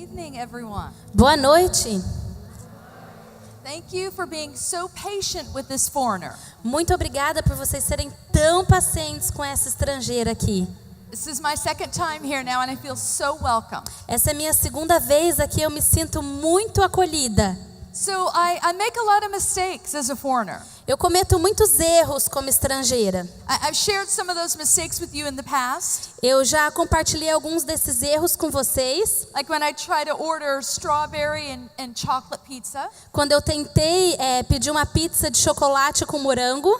evening, everyone. Boa noite. Thank you for being so patient with this foreigner. Muito obrigada por vocês serem tão pacientes com essa estrangeira aqui. This is my second time here now and I feel so welcome. Essa é minha segunda vez aqui, eu me sinto muito acolhida. So I make a lot of mistakes as a foreigner. Eu cometo muitos erros como estrangeira. I've shared some of those mistakes with you in the past. Eu já compartilhei alguns desses erros com vocês. Like when I try to order strawberry and chocolate pizza. Quando eu tentei pedir uma pizza de chocolate com morango.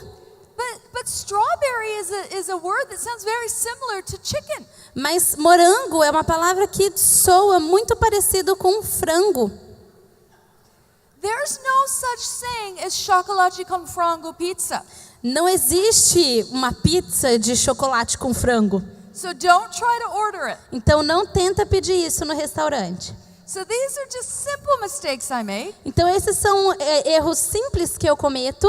But strawberry is a word that sounds very similar to chicken. Mas morango é uma palavra que soa muito parecido com frango. There's no such thing as chocolate com frango pizza. Não existe uma pizza de chocolate com frango. So don't try to order it. Então não tenta pedir isso no restaurante. So these are just simple mistakes I make. Então esses são erros simples que eu cometo.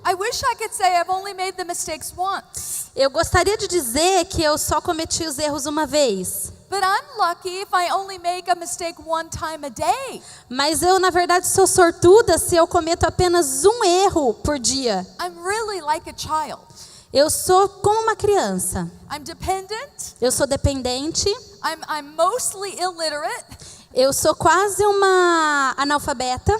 I wish I could say I've only made the mistakes once. Eu gostaria de dizer que eu só cometi os erros uma vez. But I'm lucky if I only make a mistake one time a day. Mas eu, na verdade, sou sortuda se eu cometo apenas um erro por dia. I'm really like a child. Eu sou como uma criança. I'm dependent. Eu sou dependente. I'm mostly illiterate. Eu sou quase uma analfabeta.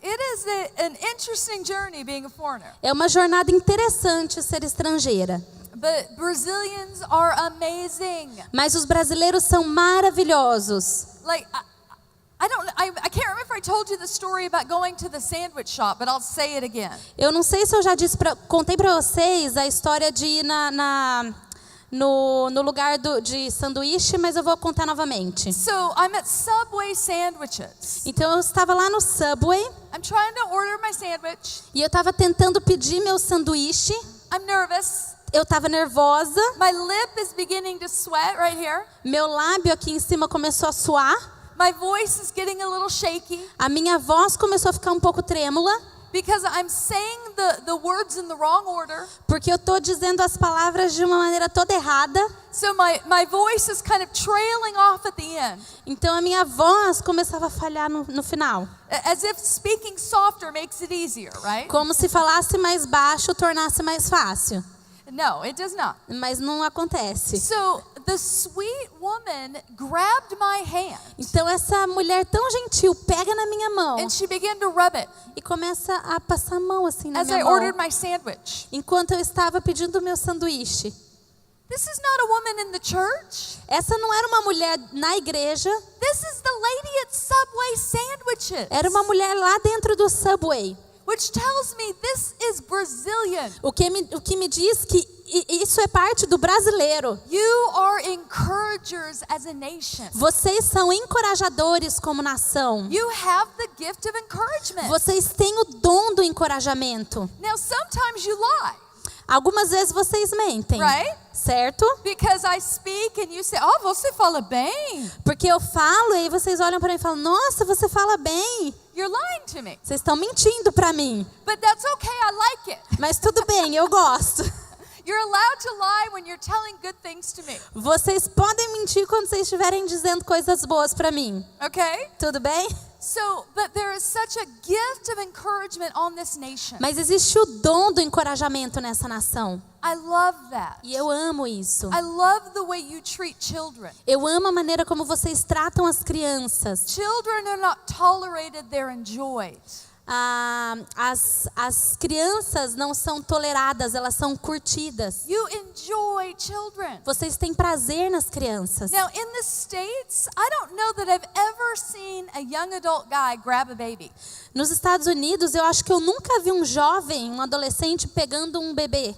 It is an interesting journey being a foreigner. É uma jornada interessante ser estrangeira. But Brazilians are amazing. Mas os brasileiros são maravilhosos. Like I can't remember if I told you the story about going to the sandwich shop, but I'll say it again. Eu não sei se eu já contei para vocês a história de ir no lugar de sanduíche, mas eu vou contar novamente. So I'm at Subway sandwiches. Então eu estava lá no Subway. I'm trying to order my sandwich. E eu estava tentando pedir meu sanduíche. I'm nervous. Eu estava nervosa. My lip is beginning to sweat right here. Meu lábio aqui em cima começou a suar. My voice is getting a little shaky. A minha voz começou a ficar um pouco trêmula. Because I'm saying the words in the wrong order. Porque eu estou dizendo as palavras de uma maneira toda errada. So my voice is kind of trailing off at the end. Então a minha voz começava a falhar no final. As if speaking softer makes it easier, right? Como se falasse mais baixo tornasse mais fácil. No, it does not. Mas não acontece. So the sweet woman grabbed my hand. Então essa mulher tão gentil pega na minha mão. And she began to rub it. E começa a passar a mão assim na minha mão. As I ordered my sandwich. Enquanto eu estava pedindo o meu sanduíche. This is not a woman in the church. Essa não era uma mulher na igreja. This is the lady at Subway sandwiches. Era uma mulher lá dentro do Subway. Which tells me this is Brazilian. O que me diz que isso é parte do brasileiro. You are encouragers as a nation. Vocês são encorajadores como nação. You have the gift of encouragement. Vocês têm o dom do encorajamento. Now sometimes you lie. Algumas vezes vocês mentem. Right? Certo? Because I speak and you say, "Oh, você fala bem." Porque eu falo e aí vocês olham para mim e falam: "Nossa, você fala bem." You're lying to me. Vocês estão mentindo para mim. But that's okay. I like it. Mas tudo bem, eu gosto. You're allowed to lie when you're telling good things to me. Vocês podem mentir quando vocês estiverem dizendo coisas boas para mim. Okay? Tudo bem? So, but there is such a gift of encouragement on this nation. Mas existe o dom do encorajamento nessa nação. I love that. E eu amo isso. I love the way you treat children. Eu amo a maneira como vocês tratam as crianças. Children are not tolerated, they're enjoyed. As crianças não são toleradas, elas são curtidas. You enjoy children. Vocês têm prazer nas crianças. Now in the States, I don't know that I've ever seen a young adult guy grab a baby. Nos Estados Unidos, eu acho que eu nunca vi um jovem, um adolescente pegando um bebê.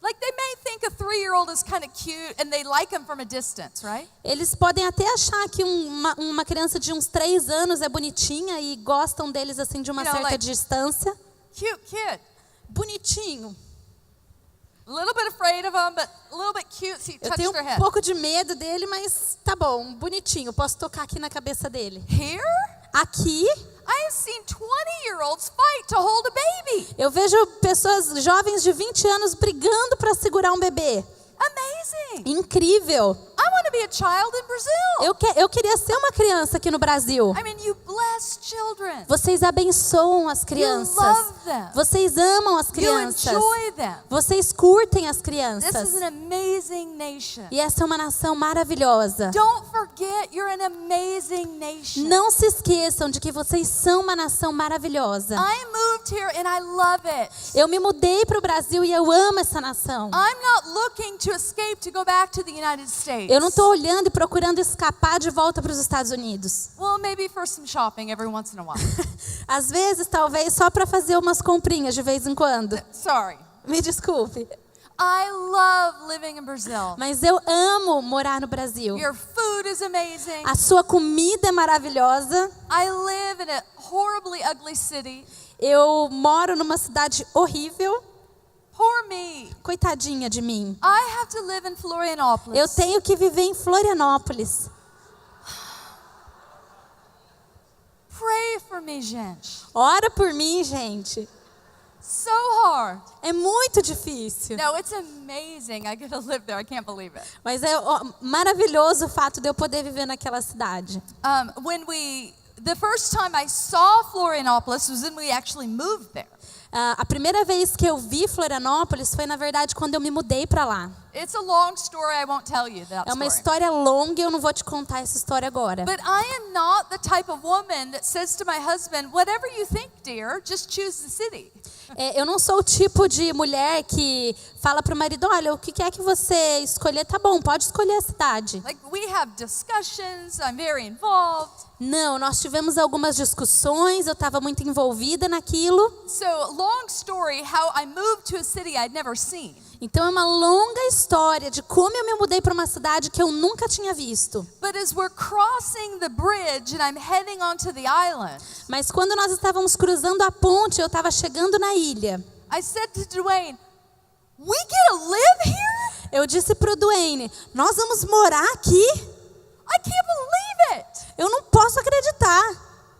Like they may think a 3-year-old is kind of cute and they like him from a distance, right? Eles podem até achar que uma criança de uns 3 anos é bonitinha e gostam deles assim de uma certa distância. Cute kid. Bonitinho. A little bit afraid of him, but a little bit cute, so you touch their head. Eu tenho um pouco de medo dele, mas tá bom, bonitinho. Posso tocar aqui na cabeça dele. Here? Aqui? I have seen 20-year-olds fight to hold a baby. Eu vejo pessoas jovens de 20 anos brigando para segurar um bebê. Amazing. Incrível. I want to be a child in Brazil. Eu queria ser uma criança aqui no Brasil. I mean, you bless children. Vocês abençoam as crianças. love them. Vocês amam as You crianças. enjoy them. Vocês curtem as This crianças. is an amazing nation. E essa é uma nação maravilhosa. Don't forget you're an amazing nation. Não se esqueçam de que vocês são uma nação maravilhosa. I moved here and I love it. Eu me mudei para o Brasil e eu amo essa nação. I'm not looking to escape to go back to the United States. Eu não estou olhando e procurando escapar de volta para os Estados Unidos. Well, maybe for some shopping every once in a while. Às vezes, talvez, só para fazer umas comprinhas de vez em quando. Sorry. Me desculpe. I love living in Brazil. Mas eu amo morar no Brasil. Your food is amazing. A sua comida é maravilhosa. I live in a horribly ugly city. Eu moro numa cidade horrível. Poor me. Coitadinha de mim. I have to live in Florianópolis. Eu tenho que viver em Florianópolis. Pray for me, gente. Ora por mim, gente. So hard. É muito difícil. No, it's amazing. I get to live there. I can't believe it. Mas é maravilhoso o fato de eu poder viver naquela cidade. The first time I saw Florianópolis was when we actually moved there. A primeira vez que eu vi Florianópolis foi, na verdade, quando eu me mudei para lá. It's a long story. I won't tell you that É uma story. história longa e eu não vou te contar essa história agora. But I am not the type of woman that says to my husband, whatever you think, dear, just choose the city. Eu não sou o tipo de mulher que fala para o marido, olha, o que quer que você escolher, tá bom, pode escolher a cidade. Like, we have discussions. I'm very involved. Não, nós tivemos algumas discussões, eu estava muito envolvida naquilo. So, long story, how I moved to a city I'd never seen. Então é uma longa história de como eu me mudei para uma cidade que eu nunca tinha visto. But as we're crossing the bridge and I'm heading onto the island, Mas quando nós estávamos cruzando a ponte, eu estava chegando na ilha. I said to Dwayne, we get to live here? Eu disse para o Duane, nós vamos morar aqui? I can't believe it. Eu não posso acreditar.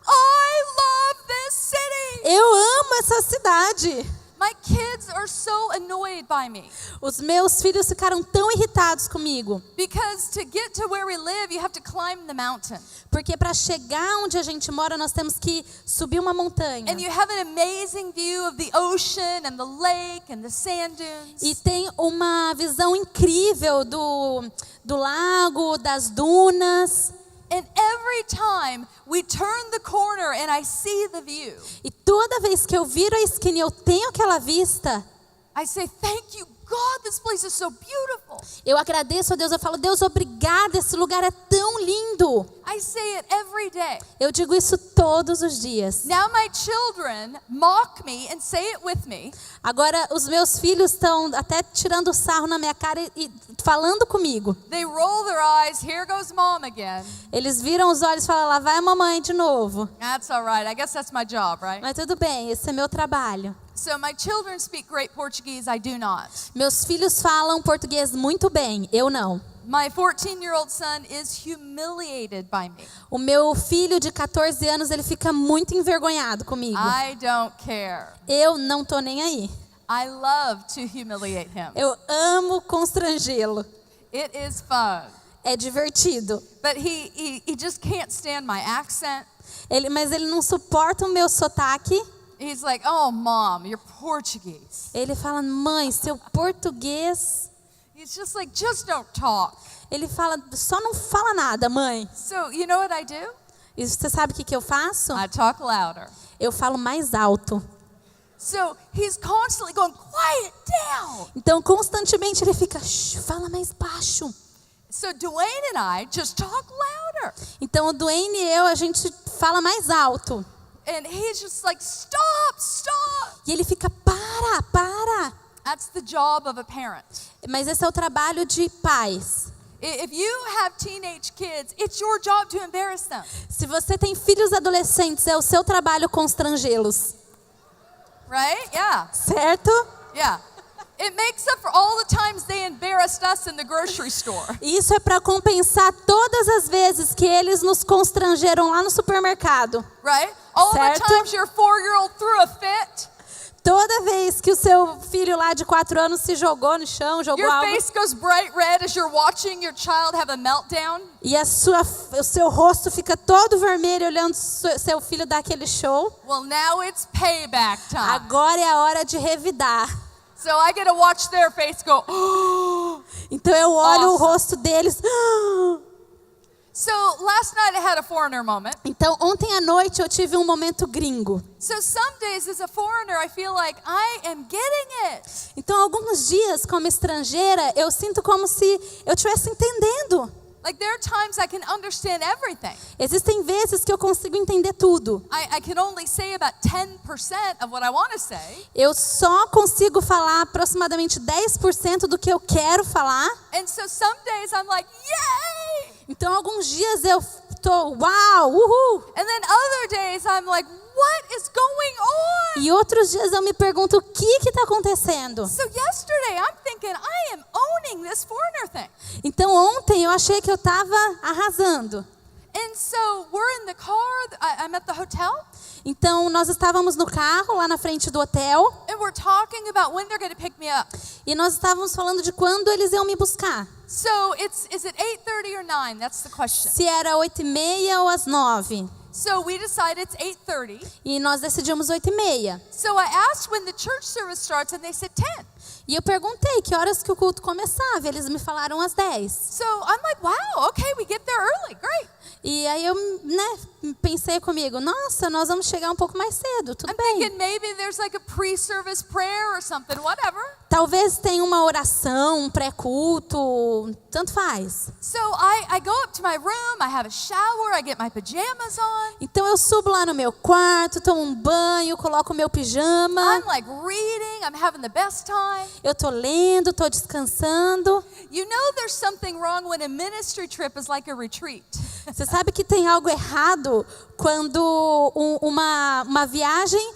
I love this city. Eu amo essa cidade. My kids are so annoyed by me Os meus filhos ficaram tão irritados comigo. because to get to where we live, you have to climb the mountain. Porque para chegar onde a gente mora, nós temos que subir uma montanha. And you have an amazing view of the ocean and the lake and the sand dunes. E tem uma visão incrível do lago, das dunas. And every time we turn the corner and I see the view, E toda vez que eu viro a esquina e eu tenho aquela vista, I say, thank you, God, this place is so beautiful. eu agradeço a Deus. Eu falo, Deus, obrigada, esse lugar é tão lindo. I say it every day. Eu digo isso todos os dias. Now my children mock me and say it with me. Agora, os meus filhos estão até tirando sarro na minha cara e falando comigo. They roll their eyes, here goes mom again. Eles viram os olhos e falam, lá vai a mamãe de novo. That's all right, I guess that's my job, right? Mas tudo bem, esse é meu trabalho. So my children speak great Portuguese, I do not. Meus filhos falam português muito bem, eu não. My 14-year-old son is humiliated by me. O meu filho de 14 anos, ele fica muito envergonhado comigo. I don't care. Eu não tô nem aí. I love to humiliate him. Eu amo constrangê-lo. It is fun. É divertido. But he just can't stand my accent. Mas ele não suporta o meu sotaque. He's like, oh, Mom, you're Portuguese. Ele fala, mãe, seu português. He's just like, just don't talk. Ele fala, só não fala nada, mãe. So, you know what I do? E você sabe o que eu faço? I talk louder. Eu falo mais alto. So, he's constantly going, quiet down. Então, constantemente ele fica, fala mais baixo. So, Dwayne and I just talk louder. Então, o Duane e eu, a gente fala mais alto. And he's just like, stop, stop. E ele fica, para. That's the job of a parent. Mas esse é o trabalho de pais. If you have teenage kids, it's your job to embarrass them. Se você tem filhos adolescentes, é o seu trabalho constrangê-los. Right? Yeah. Certo? Yeah. It makes up for all the times they embarrassed us in the grocery store. Isso é para compensar todas as vezes que eles nos constrangeram lá no supermercado. Right? All the Certo. times your 4-year-old threw a fit. Toda vez que o seu filho lá de 4 anos se jogou no chão, jogou Your algo, face goes bright red as you're watching your child have a meltdown. e o seu rosto fica todo vermelho olhando seu filho dar aquele show. Well, now it's payback time. Agora é a hora de revidar. So I get to watch their face go, oh. Então eu olho o Awesome. rosto deles. So last night I had a foreigner moment. Então ontem à noite eu tive um momento gringo. So some days as a foreigner I feel like I am getting it. Então alguns dias como estrangeira eu sinto como se eu estivesse entendendo. Like there are times I can understand everything. Existem vezes que eu consigo entender tudo. I can only say about 10% of what I want to say. Eu só consigo falar aproximadamente 10% do que eu quero falar. And so some days I'm like, yay! Então alguns dias eu tô, uau, uhul. And then other days I'm like, what is going on? E outros dias eu me pergunto o que está acontecendo. So yesterday I'm thinking I am owning this foreigner thing. Então ontem eu achei que eu estava arrasando. And so we're in the car, I'm at the hotel, Então nós estávamos no carro lá na frente do hotel and we're talking about when they're going to pick me up. e nós estávamos falando de quando eles iam me buscar. So is it 8:30 or 9? That's the question. Se era 8h30 ou às 9. So we decided it's 8:30. E nós decidimos 8h30. So I asked when the church service starts and they said 10. E eu perguntei que horas que o culto começava. Eles me falaram às 10. So I'm like, wow, okay, we get there early, great. E aí eu, pensei comigo, nossa, nós vamos chegar um pouco mais cedo, tudo I'm bem. thinking maybe there's like a pre-service prayer or something, whatever. Talvez tenha uma oração, um pré-culto, tanto faz. So I go up to my room, I have a shower, I get my pajamas on. Então eu subo lá no meu quarto, tomo um banho, coloco o meu pijama. I'm like reading, I'm having the best time. Eu tô lendo, tô descansando. You know there's something wrong when a ministry trip is like a retreat. Você sabe que tem algo errado quando uma viagem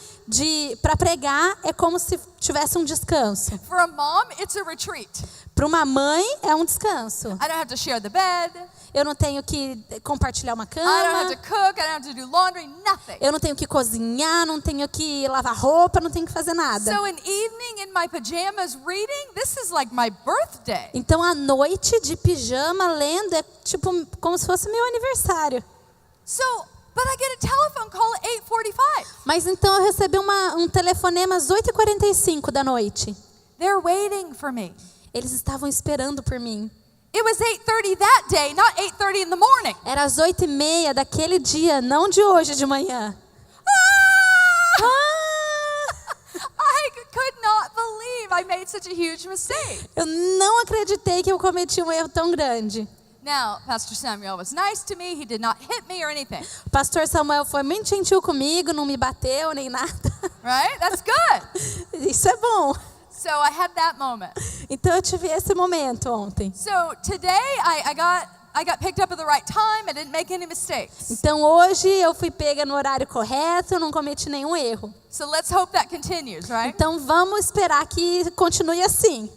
para pregar é como se tivesse um descanso. For a mom, it's a retreat. Para uma mãe é um descanso. I don't have to share the bed. Eu não tenho que compartilhar uma I don't have cama. to cook, I don't have to do laundry, nothing. Eu não tenho que cozinhar, não tenho que lavar roupa, não tenho que fazer nada. So an evening in my pajamas reading, this is like my birthday. Então a noite de pijama lendo é tipo como se fosse meu aniversário. So, but I get a telephone call at 8:45. Mas então eu recebi um telefonema às 8h45 da noite. They're waiting for me. Eles estavam esperando por mim. It was 8:30 that day, not 8:30 in the morning. Era às 8h30 daquele dia, não de hoje de manhã. I could not believe I made such a huge mistake. Eu não acreditei que eu cometi um erro tão grande. Now, Pastor Samuel was nice to me. He did not hit me or anything. O pastor Samuel foi muito gentil comigo, não me bateu nem nada. Right? That's good. Isso é bom. So I had that moment. Então eu tive esse momento ontem. So today I got picked up at the right time. I didn't make any mistakes. Então hoje eu fui pega no horário correto, eu não cometi nenhum erro. So let's hope that continues, right? Então vamos esperar que continue assim.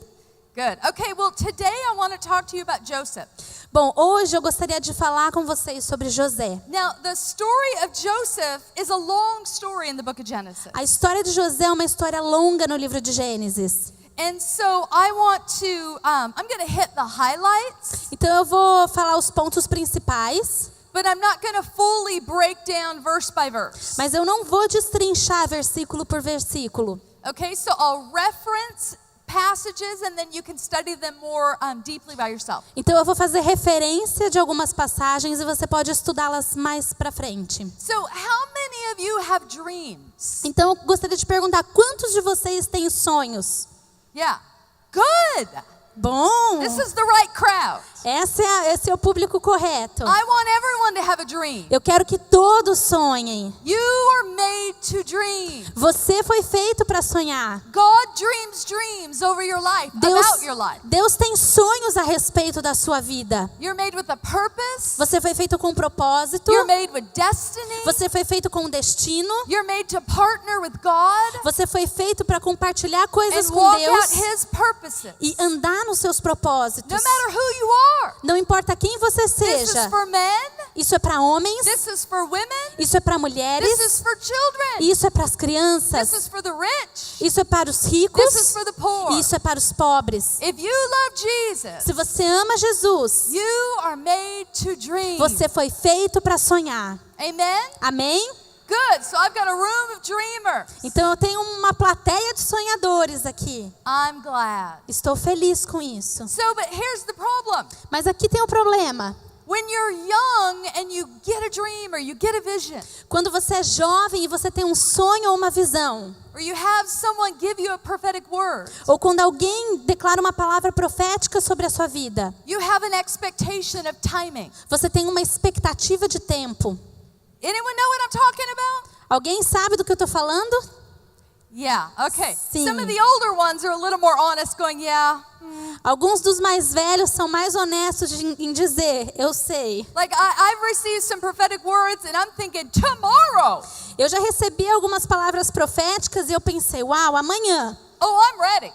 Good. Okay, well today I want to talk to you about Joseph. Bom, hoje eu gostaria de falar com vocês sobre José. Now, the story of Joseph is a long story in the book of Genesis. A história de José é uma história longa no livro de Gênesis. And so I want to, I'm going to hit the highlights, Então eu vou falar os pontos principais, but I'm not going to fully break down verse by verse. mas eu não vou destrinchar versículo por versículo. Okay, so I'll reference passages and then you can study them more deeply by yourself. Então eu vou fazer referência de algumas passagens e você pode estudá-las mais para frente. So how many of you have dreams? Então eu gostaria de perguntar, quantos de vocês têm sonhos? Yeah. Good. Bom, This is the right crowd. esse é o público correto. I want everyone to have a dream. Eu quero que todos sonhem. You are made to dream. Você foi feito para sonhar. God dreams dreams over your life, about your life. Deus tem sonhos a respeito da sua vida. You're made with a purpose. Você foi feito com um propósito. You're made with destiny. Você foi feito com um destino. You're made to partner with God Você foi feito para compartilhar coisas and com walk Deus out His purposes. e andar nos seus propósitos. No matter who you are. Não importa quem você This is seja. for men. Isso é para homens, This is for women. isso é para This mulheres, is for children. isso é para as This crianças, is for the rich. isso é para os This is ricos, for the poor. e isso é para os pobres. If you love Jesus, Se você ama Jesus, you are made to dream. você foi feito para sonhar. Amen? Amém? Good. So I've got a room of dreamers. Então eu tenho uma plateia de sonhadores aqui. I'm glad. Estou feliz com isso. So, but here's the problem. Mas aqui tem um problema. When you're young and you get a dream or you get a vision, Quando você é jovem e você tem um sonho ou uma visão, or you have someone give you a prophetic word, ou quando alguém declara uma palavra profética sobre a sua vida, you have an expectation of timing. você tem uma expectativa de tempo. Anyone know what I'm talking about? Alguém sabe do que eu estou falando? Yeah, okay. Sim. Some of the older ones are a little more honest, going, yeah. Alguns dos mais velhos são mais honestos em dizer, eu sei. Like, I've received some prophetic words and I'm thinking, tomorrow. Eu já recebi algumas palavras proféticas e eu pensei, uau, amanhã. Oh, I'm ready.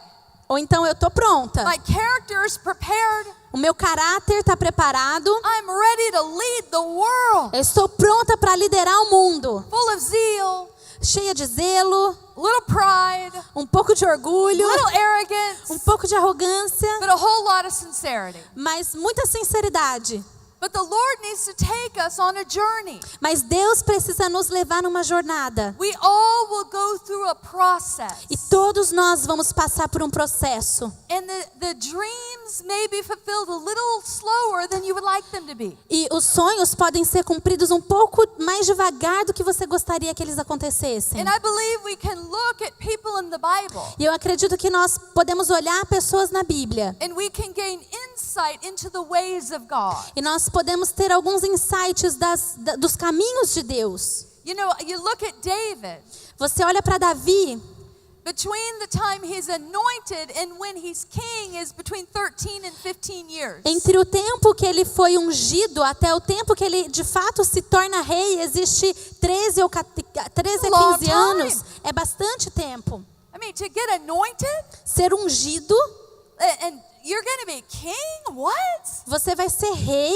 Ou então eu estou pronta. My character is prepared. O meu caráter está preparado. I'm ready to lead the world. Eu estou pronta para liderar o mundo. Full of zeal, Cheia de zelo, little pride, um pouco de orgulho, little arrogance, um pouco de arrogância, but a whole lot of sincerity. mas muita sinceridade. But the Lord needs to take us on a journey. Mas Deus precisa nos levar numa jornada. We all will go through a process. E todos nós vamos passar por um processo. And the dreams may be fulfilled a little slower than you would like them to be. E os sonhos podem ser cumpridos um pouco mais devagar do que você gostaria que eles acontecessem. And I believe we can look at people in the Bible E eu acredito que nós podemos olhar pessoas na Bíblia. and we can gain insight into the ways of God. E nós podemos ter alguns insights dos caminhos de Deus. You know, you look at David. Você olha para Davi, Between the time he's anointed and when he's king is between 13 and 15 years. entre o tempo que ele foi ungido até o tempo que ele de fato se torna rei, existe 13 a 15 anos. É bastante tempo. I mean, to get anointed Ser ungido, and you're going to be king? What? você vai ser rei,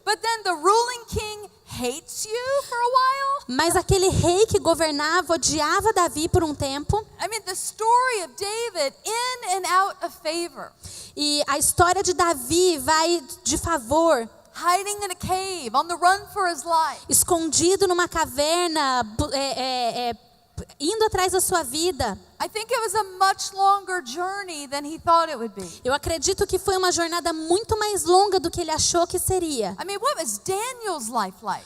But then the ruling king hates you for a while? mas aquele rei que governava odiava Davi por um tempo. I mean, the story of David in and out of favor. E a história de Davi vai de favor, Hiding in a cave, on the run for his life. escondido numa caverna, indo atrás da sua vida. I think it was a much longer journey than he thought it would be. Eu acredito que foi uma jornada muito mais longa do que ele achou que seria. I mean, what was Daniel's life like?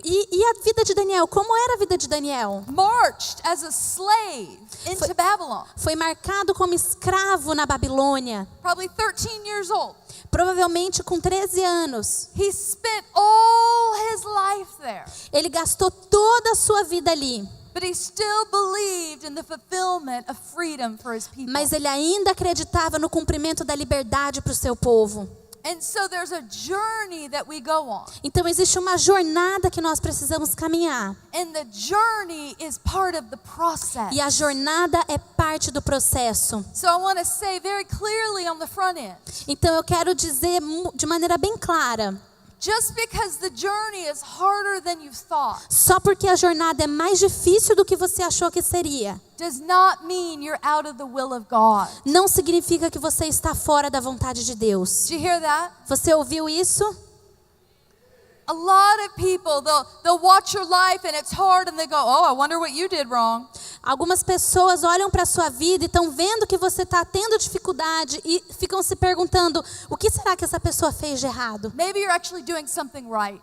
E a vida de Daniel? Como era a vida de Daniel? Marched as a slave into Babylon. Foi marcado como escravo na Babilônia, Probably 13 years old. provavelmente com 13 anos. He spent all his life there. Ele gastou toda a sua vida ali, But he still believed in the fulfillment of freedom for his people. mas ele ainda acreditava no cumprimento da liberdade para o seu povo. And so there's a journey that we go on. Então existe uma jornada que nós precisamos caminhar. And the journey is part of the process. E a jornada é parte do processo. So I want to say very clearly on the front end, Então eu quero dizer de maneira bem clara, just because the journey is harder than you thought só porque a jornada é mais difícil do que você achou que seria, does not mean you're out of the will of God. não significa que você está fora da vontade de Deus. Did you hear that? Você ouviu isso? A lot of people, they'll watch your life and it's hard and they go, oh, I wonder what you did wrong. Algumas pessoas olham para a sua vida e estão vendo que você está tendo dificuldade e ficam se perguntando, o que será que essa pessoa fez de errado? Maybe you're actually doing something right.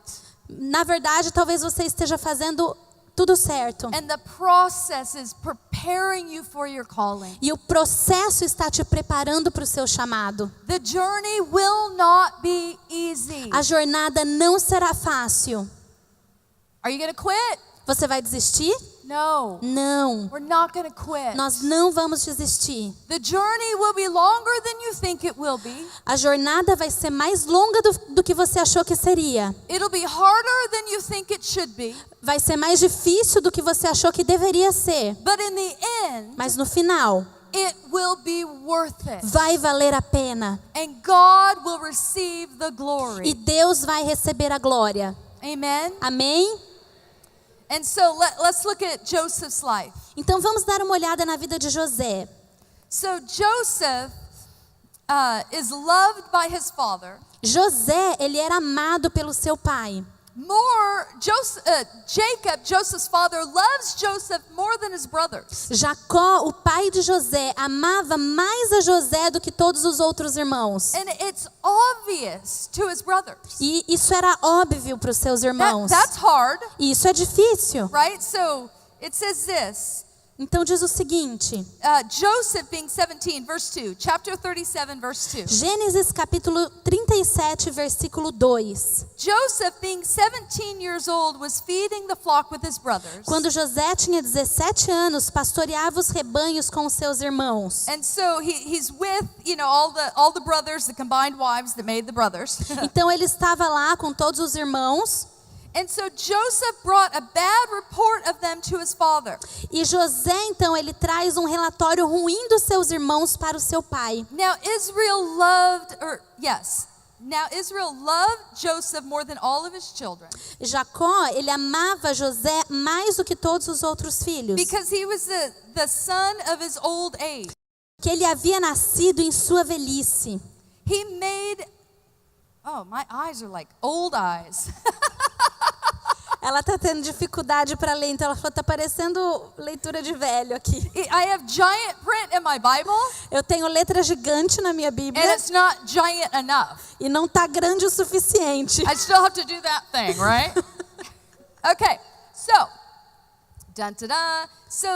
Na verdade, talvez você esteja fazendo tudo certo. And the process is preparing you for your calling. E o processo está te preparando para o seu chamado. The journey will not be easy. A jornada não será fácil. Are you going to quit? Você vai desistir? No. Não. We're not going to quit. Nós não vamos desistir. The journey will be longer than you think it will be. A jornada vai ser mais longa do que você achou que seria. It'll be harder than you think it should be. Vai ser mais difícil do que você achou que deveria ser. But in the end, Mas no final, it will be worth it. vai valer a pena. And God will receive the E glory. Deus vai receber a glória. Amen? Amém? And so let's look at Joseph's life. Então vamos dar uma olhada na vida de José. So Joseph is loved by his father. José, ele era amado pelo seu pai. Jacob, Joseph's father, loves Joseph more than his brothers. Jacó, o pai de José, amava mais a José do que todos os outros irmãos. And it's obvious to his brothers. E isso era óbvio para os seus irmãos. That's hard, E isso é difícil. right? So it says this. Então diz o seguinte, Joseph being 17, verse 2. Chapter 37, verse 2. Gênesis capítulo 37, versículo 2. Joseph being 17 years old was feeding the flock with his brothers. Quando José tinha 17 anos, pastoreava os rebanhos com os seus irmãos. And so he's with, all the brothers, the combined wives that made the brothers. Então ele estava lá com todos os irmãos. And so Joseph brought a bad report of them to his father. E José, então, ele traz um relatório ruim dos seus irmãos para o seu pai. Now Israel loved Joseph more than all of his children. Jacó, ele amava José mais do que todos os outros filhos. Because he was the son of his old age. Que ele havia nascido em sua velhice. He made, my eyes are like old eyes. Ela está tendo dificuldade para ler, então ela falou, está parecendo leitura de velho aqui. I have giant print in my Bible. Eu tenho letra gigante na minha Bíblia. And it's not giant enough. E não está grande o suficiente. I still have to do that thing, right? Okay, so, dun-da-da. So,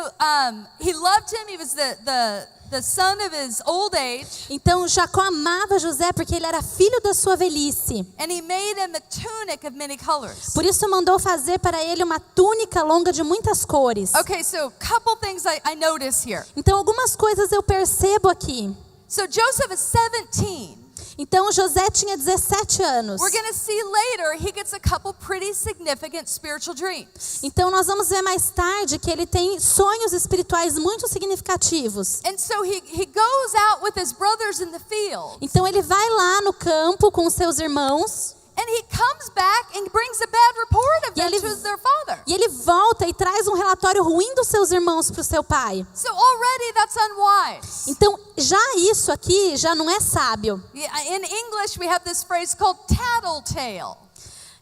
he loved him. He was the son of his old age. Então Jacó amava José porque ele era filho da sua velhice. And he made him a tunic of many colors. Por isso mandou fazer para ele uma túnica longa de muitas cores. Okay, so couple things I notice here. Então algumas coisas eu percebo aqui. So Joseph is 17. Então José tinha 17 anos. We're going to see later he gets a couple pretty significant spiritual dreams. Então nós vamos ver mais tarde que ele tem sonhos espirituais muito significativos. And so he goes out with his brothers in the field. Então ele vai lá no campo com seus irmãos. And he comes back and brings a bad report of them to their father. E ele volta e traz um relatório ruim dos seus irmãos para o seu pai. So already that's unwise. Então já isso aqui já não é sábio. In English we have this phrase called tattletale.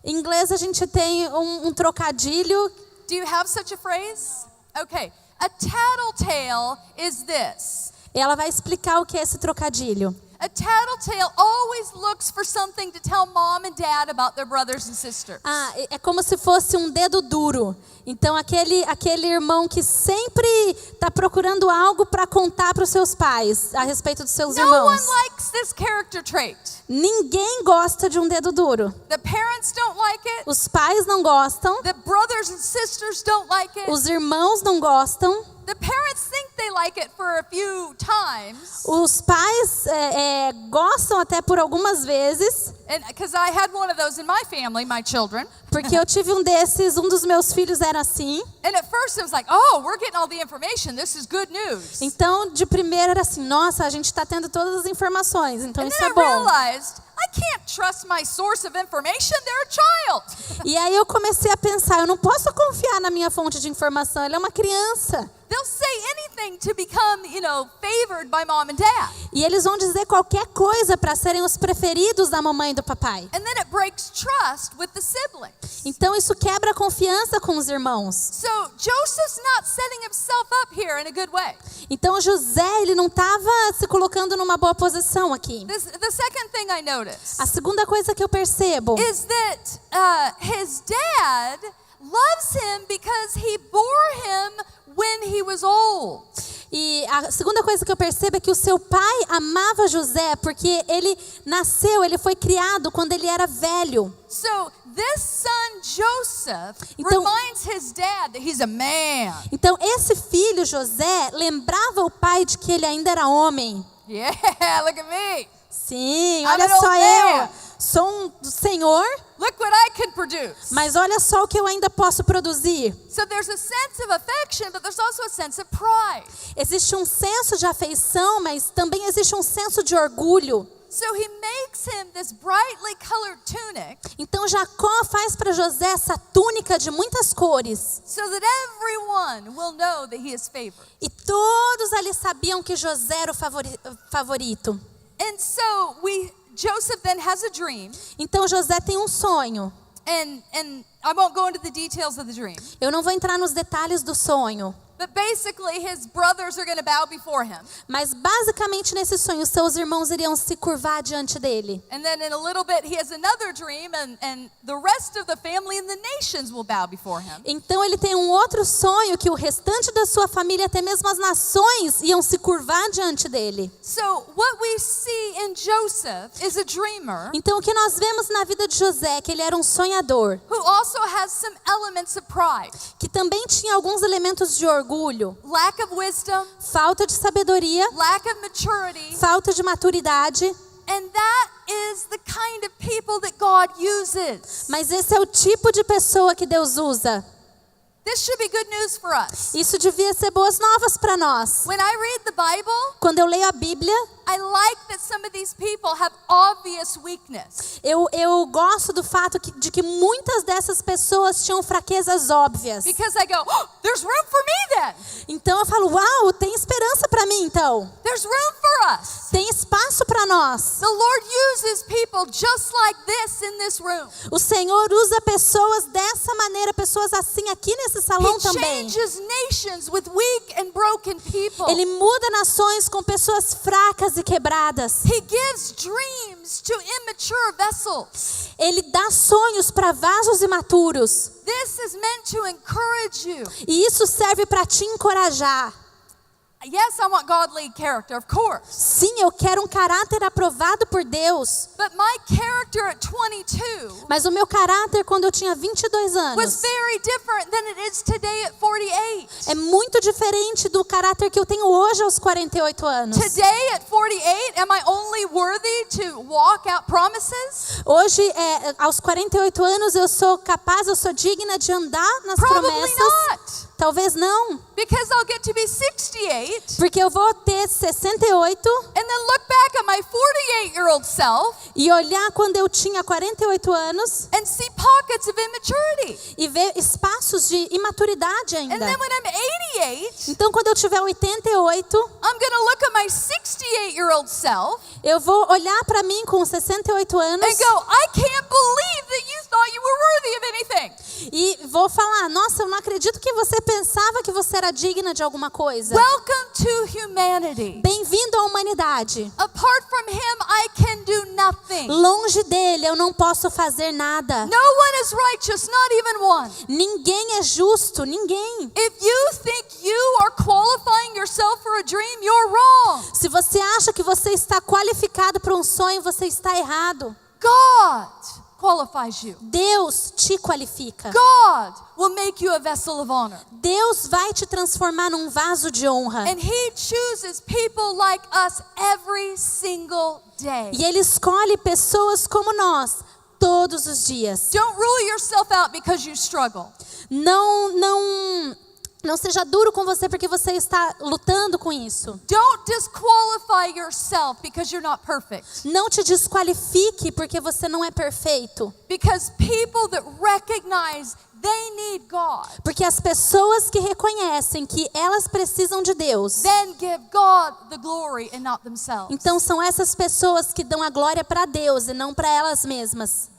Em inglês a gente tem um trocadilho. Do you have such a phrase? Okay. A tattletale is this. Ela vai explicar o que é esse trocadilho. A tattletale always looks for something to tell mom and dad about their brothers and sisters. É como se fosse um dedo duro. Então aquele irmão que sempre está procurando algo para contar para os seus pais a respeito dos seus No irmãos. one likes this character trait. Ninguém gosta de um dedo duro. The parents don't like it. Os pais não gostam. The brothers and sisters don't like it. Os irmãos não gostam. The parents think they like it for a few times. Os pais gostam até por algumas vezes. And because I had one of those in my family, my children. Porque eu tive um desses, um dos meus filhos era assim. And at first it was like, oh, we're getting all the information. This is good news. Então, de primeira era assim, nossa, a gente está tendo todas as informações, então And isso then é I bom. realized I can't trust my source of information. They're a child. E aí eu comecei a pensar, eu não posso confiar na minha fonte de informação, ela é uma criança. They'll say anything to become, favored by mom and dad. E eles vão dizer qualquer coisa para serem os preferidos da mamãe e do papai. And then it breaks trust with the siblings. Então isso quebra a confiança com os irmãos. So Joseph's not setting himself up here in a good way. Então José, ele não estava se colocando numa boa posição aqui. The second thing I notice A segunda coisa que eu percebo is that his dad loves him because he bore him when he was old. E a segunda coisa que eu percebo é que o seu pai amava José porque ele nasceu, ele foi criado quando ele era velho. So this son Joseph Então- reminds his dad that he's a man. Então esse filho José lembrava o pai de que ele ainda era homem. Yeah, look at me. Sim, I'm olha an old só man. eu. Sou um senhor. look what I can produce. Mas olha só o que eu ainda posso produzir. So there's a sense of affection, but there's also a sense of pride. Existe um senso de afeição, mas também existe um senso de orgulho. So he makes him this brightly colored tunic Então Jacó faz para José essa túnica de muitas cores. so that everyone will know that he is favored. E todos ali sabiam que José era o favorito. And so Joseph then has a dream, Então José tem um sonho. and I won't go into the details of the dream, Eu não vou entrar nos detalhes do sonho. but basically his brothers are going to bow before him. Mas basicamente nesse sonho, seus irmãos iriam se curvar diante dele. And then in a little bit he has another dream, and the rest of the family and the nations will bow before him. Então ele tem um outro sonho que o restante da sua família, até mesmo as nações, iam se curvar diante dele. So what we see in Joseph is a dreamer Então o que nós vemos na vida de José é que ele era um sonhador, who also has some elements of pride, que também tinha alguns elementos de orgulho, lack of wisdom, falta de sabedoria, lack of maturity, falta de maturidade. and that is the kind of people that God uses. Mas esse é o tipo de pessoa que Deus usa. This should be good news for us. Isso devia ser boas novas para nós. When I read the Bible, Quando eu leio a Bíblia, I like that some of these people have obvious weakness. eu gosto do fato de que muitas dessas pessoas tinham fraquezas óbvias. Because I go, oh, there's room for me then. Então eu falo, uau, tem esperança para mim então. There's room for us. Tem espaço para nós. The Lord uses people just like this in this room. O Senhor usa pessoas dessa maneira, pessoas assim aqui nesse salão He também. changes nations with weak and broken people. Ele muda nações com pessoas fracas e quebradas. He gives dreams to immature vessels. Ele dá sonhos para vasos imaturos. This is meant to encourage you. E isso serve para te encorajar. Yes, I want godly character, of course. Sim, eu quero um caráter aprovado por Deus. But my character at 22 Mas o meu caráter quando eu tinha 22 was anos very different than it is today at 48. é muito diferente do caráter que eu tenho hoje aos 48 anos. Today at 48, am I only worthy to walk out promises? Hoje, aos 48 anos, eu sou digna de andar nas Probably promessas? not. Talvez não, Because I'll get to be 68 porque eu vou ter 68 and then look back at my 48-year-old self e olhar quando eu tinha 48 anos and see pockets of immaturity. e ver espaços de imaturidade And ainda. then when I'm 88, Então, quando eu tiver 88, I'm going to look at my 68-year-old self eu vou olhar para mim com 68 anos and go, I can't believe that you thought you were worthy of anything. e vou falar, nossa, eu não acredito que você pensava que você era digna de alguma coisa. Welcome to humanity. Bem-vindo à humanidade. Apart from him, I can do nothing. Longe dele eu não posso fazer nada. No one is righteous, not even one. Ninguém é justo, ninguém. If you think you are qualifying yourself for a dream, you're wrong. Se você acha que você está qualificado para um sonho, você está errado. God qualifies you. Deus te qualifica. God will make you a vessel of honor. Deus vai te transformar num vaso de honra. And he chooses people like us every single day. E Ele escolhe pessoas como nós todos os dias. Don't rule yourself out because you struggle. Não seja duro com você porque você está lutando com isso. Don't disqualify yourself because you're not perfect. Não te desqualifique porque você não é perfeito. Because people that recognize they need God, Porque as pessoas que reconhecem que elas precisam de Deus, then give God the glory and not themselves. então são essas pessoas que dão a glória para Deus e não para elas mesmas.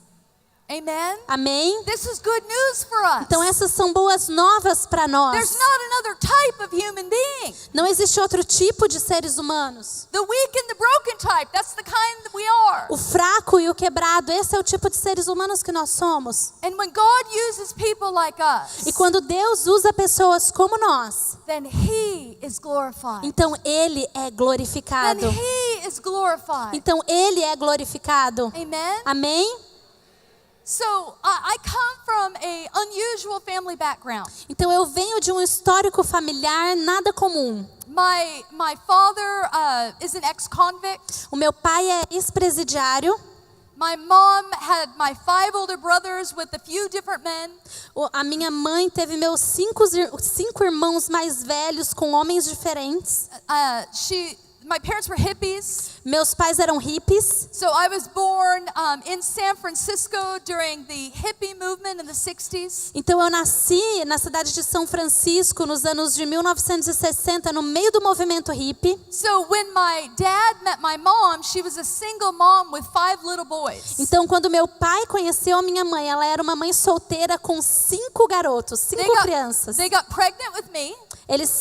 Amen? Amém? This is good news for us. Então essas são boas novas para nós. There's not another type of human being. Não existe outro tipo de seres humanos. The weak and the broken type, that's the kind that we are. O fraco e o quebrado, esse é o tipo de seres humanos que nós somos. And when God uses people like us, E quando Deus usa pessoas como nós, then he is glorified. então Ele é Then glorificado. he is glorified. Então Ele é glorificado. Amen? Amém? So I come from a unusual family background. Então eu venho de um histórico familiar nada comum. My father is an ex-convict. O meu pai é ex-presidiário. My mom had my 5 older brothers with a few different men. A minha mãe teve meus 5 irmãos mais velhos com homens diferentes. My parents were hippies. Meus pais eram hippies. So I was born in San Francisco during the hippie movement in the 60s. Então eu nasci na cidade de São Francisco nos anos de 1960, no meio do movimento hippie. So when my dad met my mom, she was a single mom with 5 little boys. Então quando meu pai conheceu a minha mãe, ela era uma mãe solteira com 5 garotos, 5 crianças. They got pregnant with me.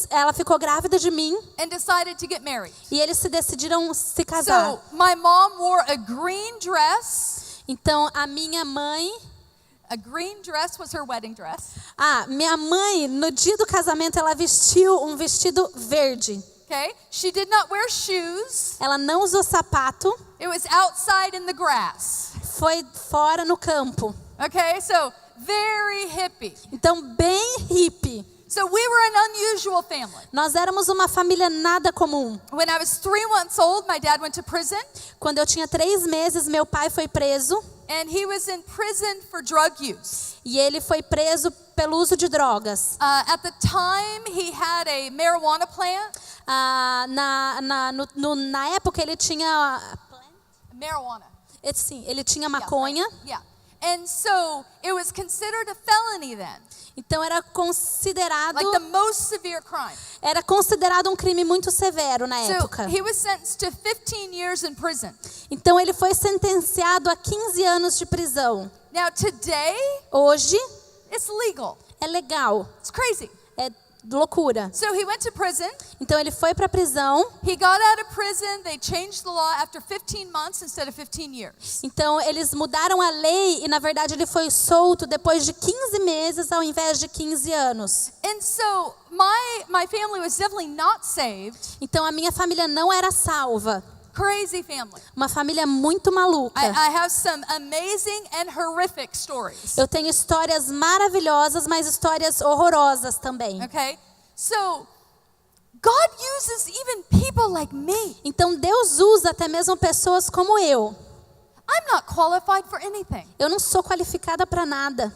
Ela ficou grávida de mim. And decided to get married. E eles se decidiram se casar. So my mom wore a green dress. Então a minha mãe, a green dress was her wedding dress. Minha mãe no dia do casamento ela vestiu um vestido verde. Okay? She did not wear shoes. Ela não usou sapato. It was outside in the grass. Foi fora no campo. Okay? So very hippie. Então bem hippie. So we were an unusual family. Nós éramos uma família nada comum. When I was 3 months old, my dad went to prison. Quando eu tinha 3 meses, meu pai foi preso. And he was in prison for drug use. E ele foi preso pelo uso de drogas. At the time, he had a marijuana plant. Na época ele tinha Marijuana. Sim, ele tinha maconha. Yeah. And so it was considered a felony then. Então era considerado like the most severe crime. Era considerado um crime muito severo na época. So he was sentenced to 15 years in prison. Então ele foi sentenciado a 15 anos de prisão. Now today, hoje, it's legal. É legal. It's crazy. É loucura. So he went to prison. Então ele foi para a prisão. He got out of prison. They changed the law after 15 months instead of 15 years. Então eles mudaram a lei e na verdade ele foi solto depois de 15 meses ao invés de 15 anos. And so my family was definitely not saved. Então a minha família não era salva. Crazy family. Uma família muito maluca. I have some amazing and horrific stories. Eu tenho histórias maravilhosas, mas histórias horrorosas também. Okay? So God uses even people like me. Então Deus usa até mesmo pessoas como eu. I'm not qualified for anything. Eu não sou qualificada para nada.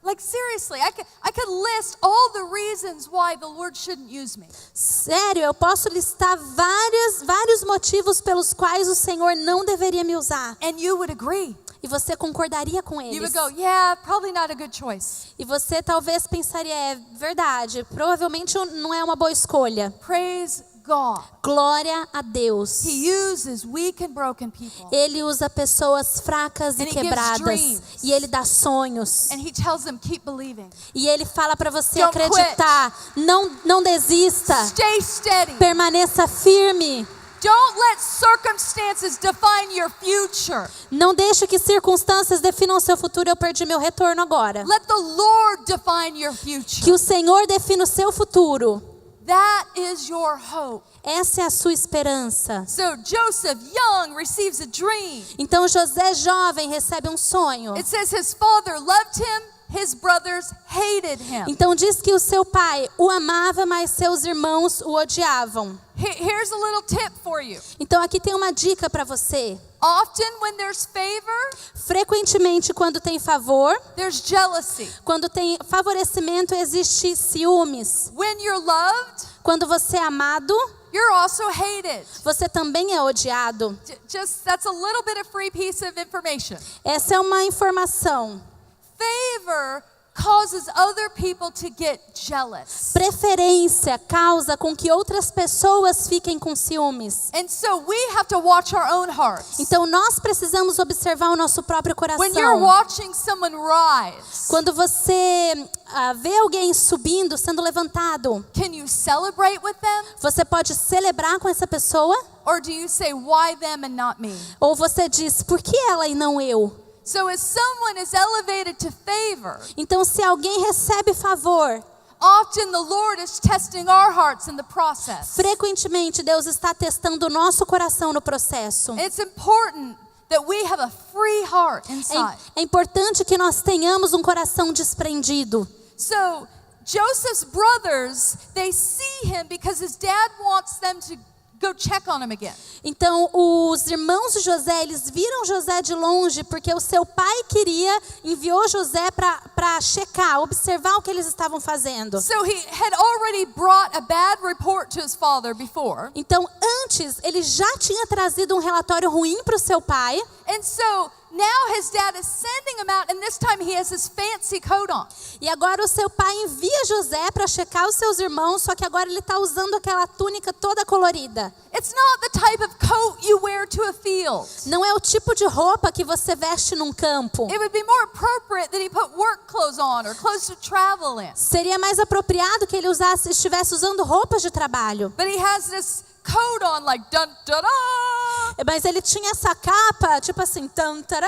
Like seriously, I could list all the reasons why the Lord shouldn't use me. Sério, eu posso listar vários motivos pelos quais o Senhor não deveria me usar. And you would agree. E você concordaria com eles. You would go, yeah, probably not a good choice. E você talvez pensaria, é verdade, provavelmente não é uma boa escolha. Praise God. Glória a Deus. He uses weak and broken people. Ele usa pessoas fracas e quebradas. E ele dá sonhos. And he tells them, keep believing. E ele fala para você Don't acreditar. Não desista. Stay steady. Permaneça firme. Don't let circumstances define your future. Não deixe que circunstâncias definam o seu futuro. Eu perdi meu retorno agora. Let the Lord define your future. Que o Senhor defina o seu futuro. That is your hope. Essa é a sua esperança. So Joseph, young, receives a dream. Então José, jovem, recebe um sonho. It says his father loved him, his brothers hated him. Então diz que o seu pai o amava, mas seus irmãos o odiavam. Here's a little tip for you. Então aqui tem uma dica para você. Often when there's favor, frequentemente quando tem favor, there's jealousy. Quando tem favorecimento, existe ciúmes. When you're loved, quando você é amado, you're also hated. Você também é odiado. That's a little bit of free piece of information. Essa é uma informação. Favor causes other people to get jealous. Preferência causa com que outras pessoas fiquem com ciúmes. And so we have to watch our own hearts. Então nós precisamos observar o nosso próprio coração. When you're watching someone rise, quando você vê alguém subindo, sendo levantado, can you celebrate with them? Você pode celebrar com essa pessoa? Or do you say, why them and not me? Ou você diz, por que ela e não eu? So as someone is elevated to favor, então se alguém recebe favor, often the Lord is testing our hearts in the process. Frequentemente Deus está testando o nosso coração no processo. It's important that we have a free heart inside. É importante que nós tenhamos um coração desprendido. So Joseph's brothers, they see him because his dad wants them to go check on him again. Então, os irmãos de José, eles viram José de longe, porque o seu pai enviou José para checar, observar o que eles estavam fazendo. So he had already brought a bad report to his father before. Então, antes, ele já tinha trazido um relatório ruim para o seu pai. And so now his dad is sending him out, and this time he has his fancy coat on. E agora o seu pai envia José para checar os seus irmãos, só que agora ele está usando aquela túnica toda colorida. It's not the type of coat you wear to a field. Não é o tipo de roupa que você veste num campo. It would be more appropriate that he put work clothes on or clothes to travel in. Seria mais apropriado que ele estivesse usando roupas de trabalho. But he has this coat on like dun dun dun. Mas ele tinha essa capa, tipo assim, tan, taran.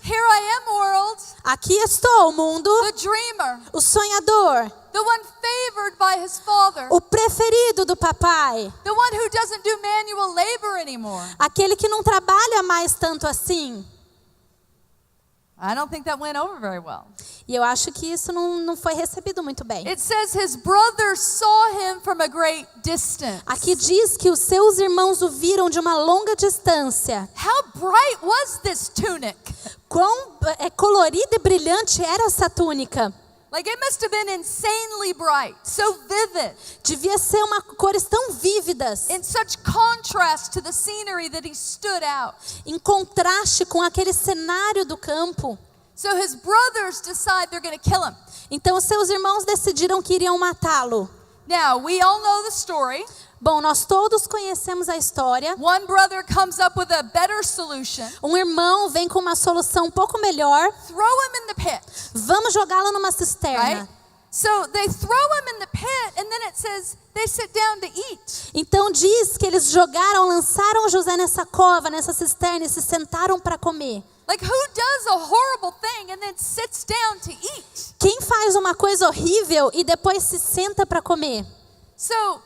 Here I am, world. Aqui estou, mundo. The dreamer, O sonhador, the one favored by his father, o preferido do papai, the one who doesn't do manual labor anymore. aquele que não trabalha mais tanto assim. I don't think that went over very well. E eu acho que isso não foi recebido muito bem. It says his brothers saw him from a great distance. Aqui diz que os seus irmãos o viram de uma longa distância. How bright was this tunic? Quão colorida e brilhante era essa túnica. Like it must have been insanely bright, so vivid, Devia ser uma cores tão vívidas, in such contrast to the scenery that he stood out. em contraste com aquele cenário do campo. So his brothers decide they're going to kill him. Então os seus irmãos decidiram que iriam matá-lo. Now, we all know the story. Bom, nós todos conhecemos a história. One brother comes up with a better solution. Um irmão vem com uma solução um pouco melhor. Throw him in the pit, Vamos jogá-lo numa right? cisterna. So they throw him in the pit, and then it says they sit down to eat. Então diz que eles lançaram José nessa cova, nessa cisterna e se sentaram para comer. Like, who does a horrible thing and then sits down to eat? Quem faz uma coisa horrível e depois se senta para comer? So,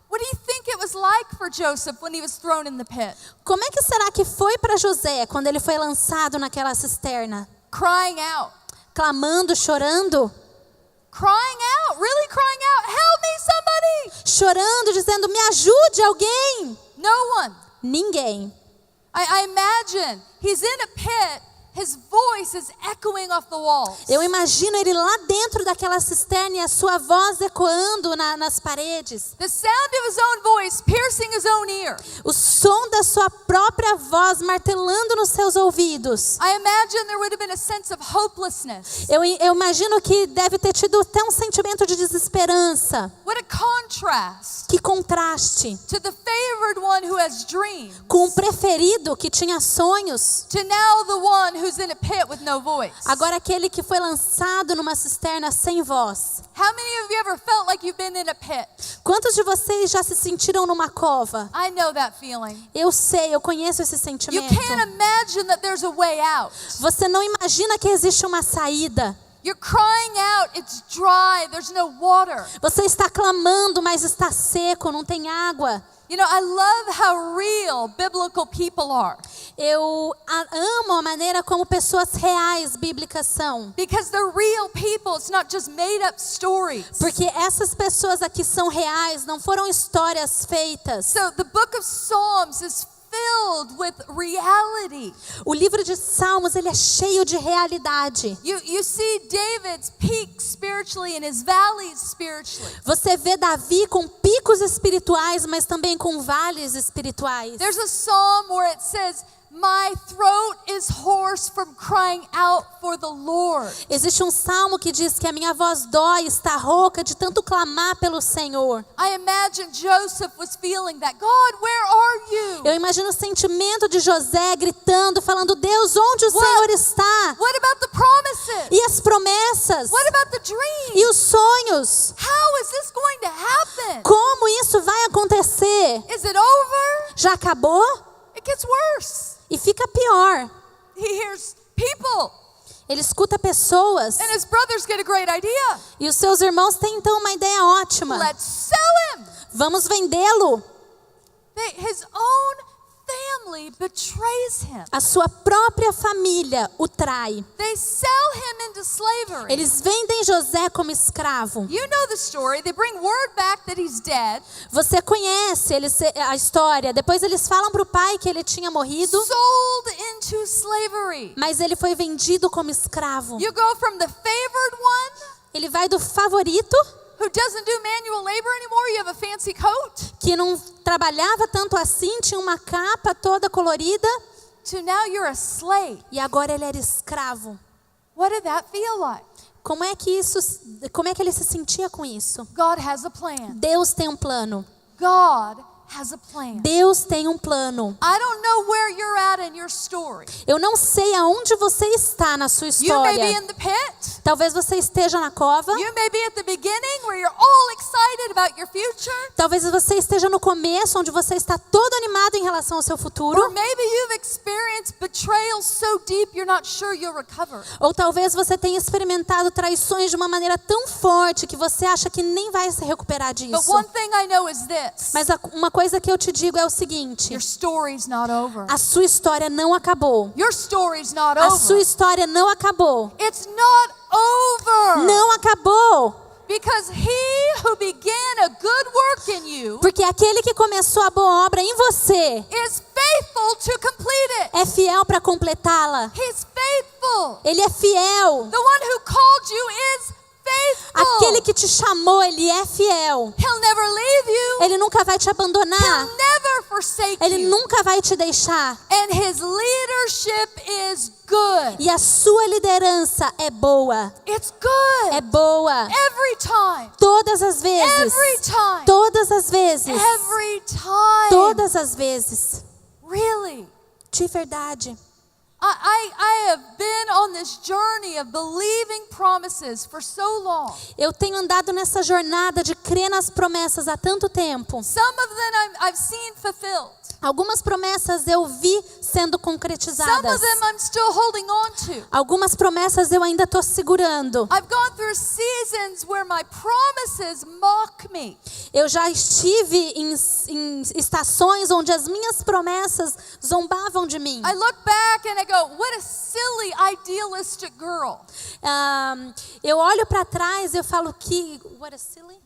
what do you think it was like for Joseph when he was thrown in the pit? Como é que será que foi para José quando ele foi lançado naquela cisterna? Crying out. Clamando, chorando? Crying out, really crying out, help me somebody! Chorando, dizendo, me ajude alguém? No one. Ninguém. I imagine he's in a pit, his voice is echoing off the walls. Eu imagino ele lá dentro daquela cisterna e a sua voz ecoando nas paredes. The sound of his own voice piercing his own ear. O som da sua própria voz martelando nos seus ouvidos. I imagine there would have been a sense of hopelessness. Eu imagino que deve ter tido até um sentimento de desesperança. What a contrast Que contraste to the favored one who has dreams, com o preferido que tinha sonhos. to now the one who's in a pit with no voice. Agora aquele que foi lançado numa cisterna sem voz. How many of you ever felt like you've been in a pit? Quantos de vocês já se sentiram numa cova? I know that feeling. Eu sei, eu conheço esse You sentimento. can't imagine that there's a way out. Você não imagina que existe uma saída. You're crying out, it's dry, there's no water. Você está clamando, mas está seco, não tem água. You know, I love how real biblical people are. Eu amo a maneira como pessoas reais bíblicas são. Because they're real people, it's not just made up stories. Porque essas pessoas aqui são reais, não foram histórias feitas. So the book of Psalms is filled with reality. O livro de Salmos, ele é cheio de realidade. You see David's peaks spiritually and his valleys spiritually. Você vê Davi com picos espirituais, mas também com vales espirituais. There's a psalm where it says, my throat is hoarse from crying out for the Lord. Existe um salmo que diz que a minha voz dói, está rouca de tanto clamar pelo Senhor. I imagine Joseph was feeling that. God, where are you? Eu imagino o sentimento de José gritando, falando, Deus, onde o Senhor está? What about the promises? E as promessas? What about the dreams? E os sonhos? How is this going to happen? Como isso vai acontecer? Is it over? Já acabou? It gets worse. E fica pior. He hears people, Ele escuta pessoas and his brothers get a great idea. e os seus irmãos têm então uma ideia ótima. Let's sell him. Vamos vendê-lo. His own family betrays him. A sua própria família o trai. They sell him into slavery. Eles vendem José como escravo. You know the story. They bring word back that he's dead. Você conhece a história. Depois eles falam para o pai que ele tinha morrido, Sold into slavery. mas ele foi vendido como escravo. You go from the favored one Ele vai do favorito, who doesn't do manual labor anymore. You have a fancy coat. que não trabalhava tanto assim, tinha uma capa toda colorida, To now you're a slave. e agora ele era escravo. What did that feel like? Como é que ele se sentia com isso? God has a plan. Deus tem um plano. God has a plan. Deus tem um plano. I don't know where you're at in your story. Eu não sei aonde você está na sua You may be história. in the pit. Talvez você esteja na cova. You may be at the beginning where you're all excited about your future. Talvez você esteja no começo, onde você está todo animado em relação ao seu Or futuro. maybe you've experienced betrayal so deep you're not sure you'll recover. Ou talvez você tenha experimentado traições de uma maneira tão forte que você acha que nem vai se recuperar But disso. one thing I know is this. Mas uma coisa que eu te digo é o seguinte: Your story's not over. a sua história não acabou. Your story's not A sua over. história não acabou. It's not over. Não acabou. Because he who began a good work in you Porque aquele que começou a boa obra em você is faithful to complete it. é fiel para completá-la. He's faithful. Ele é fiel. The one who called you is faithful. Aquele que te chamou, ele é fiel. He'll never leave you. Ele nunca vai te abandonar. He'll never forsake Ele you. nunca vai te deixar. And his leadership is good. E a sua liderança é boa. It's good. É boa. Every time. Todas as vezes. Every time. Todas as vezes. Every time. Todas as vezes. Really. De verdade. I have been on this journey of believing promises for so long. Eu tenho andado nessa jornada de crer nas promessas há tanto tempo. Some of them I've seen fulfilled. Algumas promessas eu vi sendo Some concretizadas. of them I'm still holding on to. Algumas promessas eu ainda estou segurando. I've gone through seasons where my promises mock me. Eu já estive em estações onde as minhas promessas zombavam de mim. I look back and I go, what a silly idealistic girl. Eu olho para trás e eu falo what a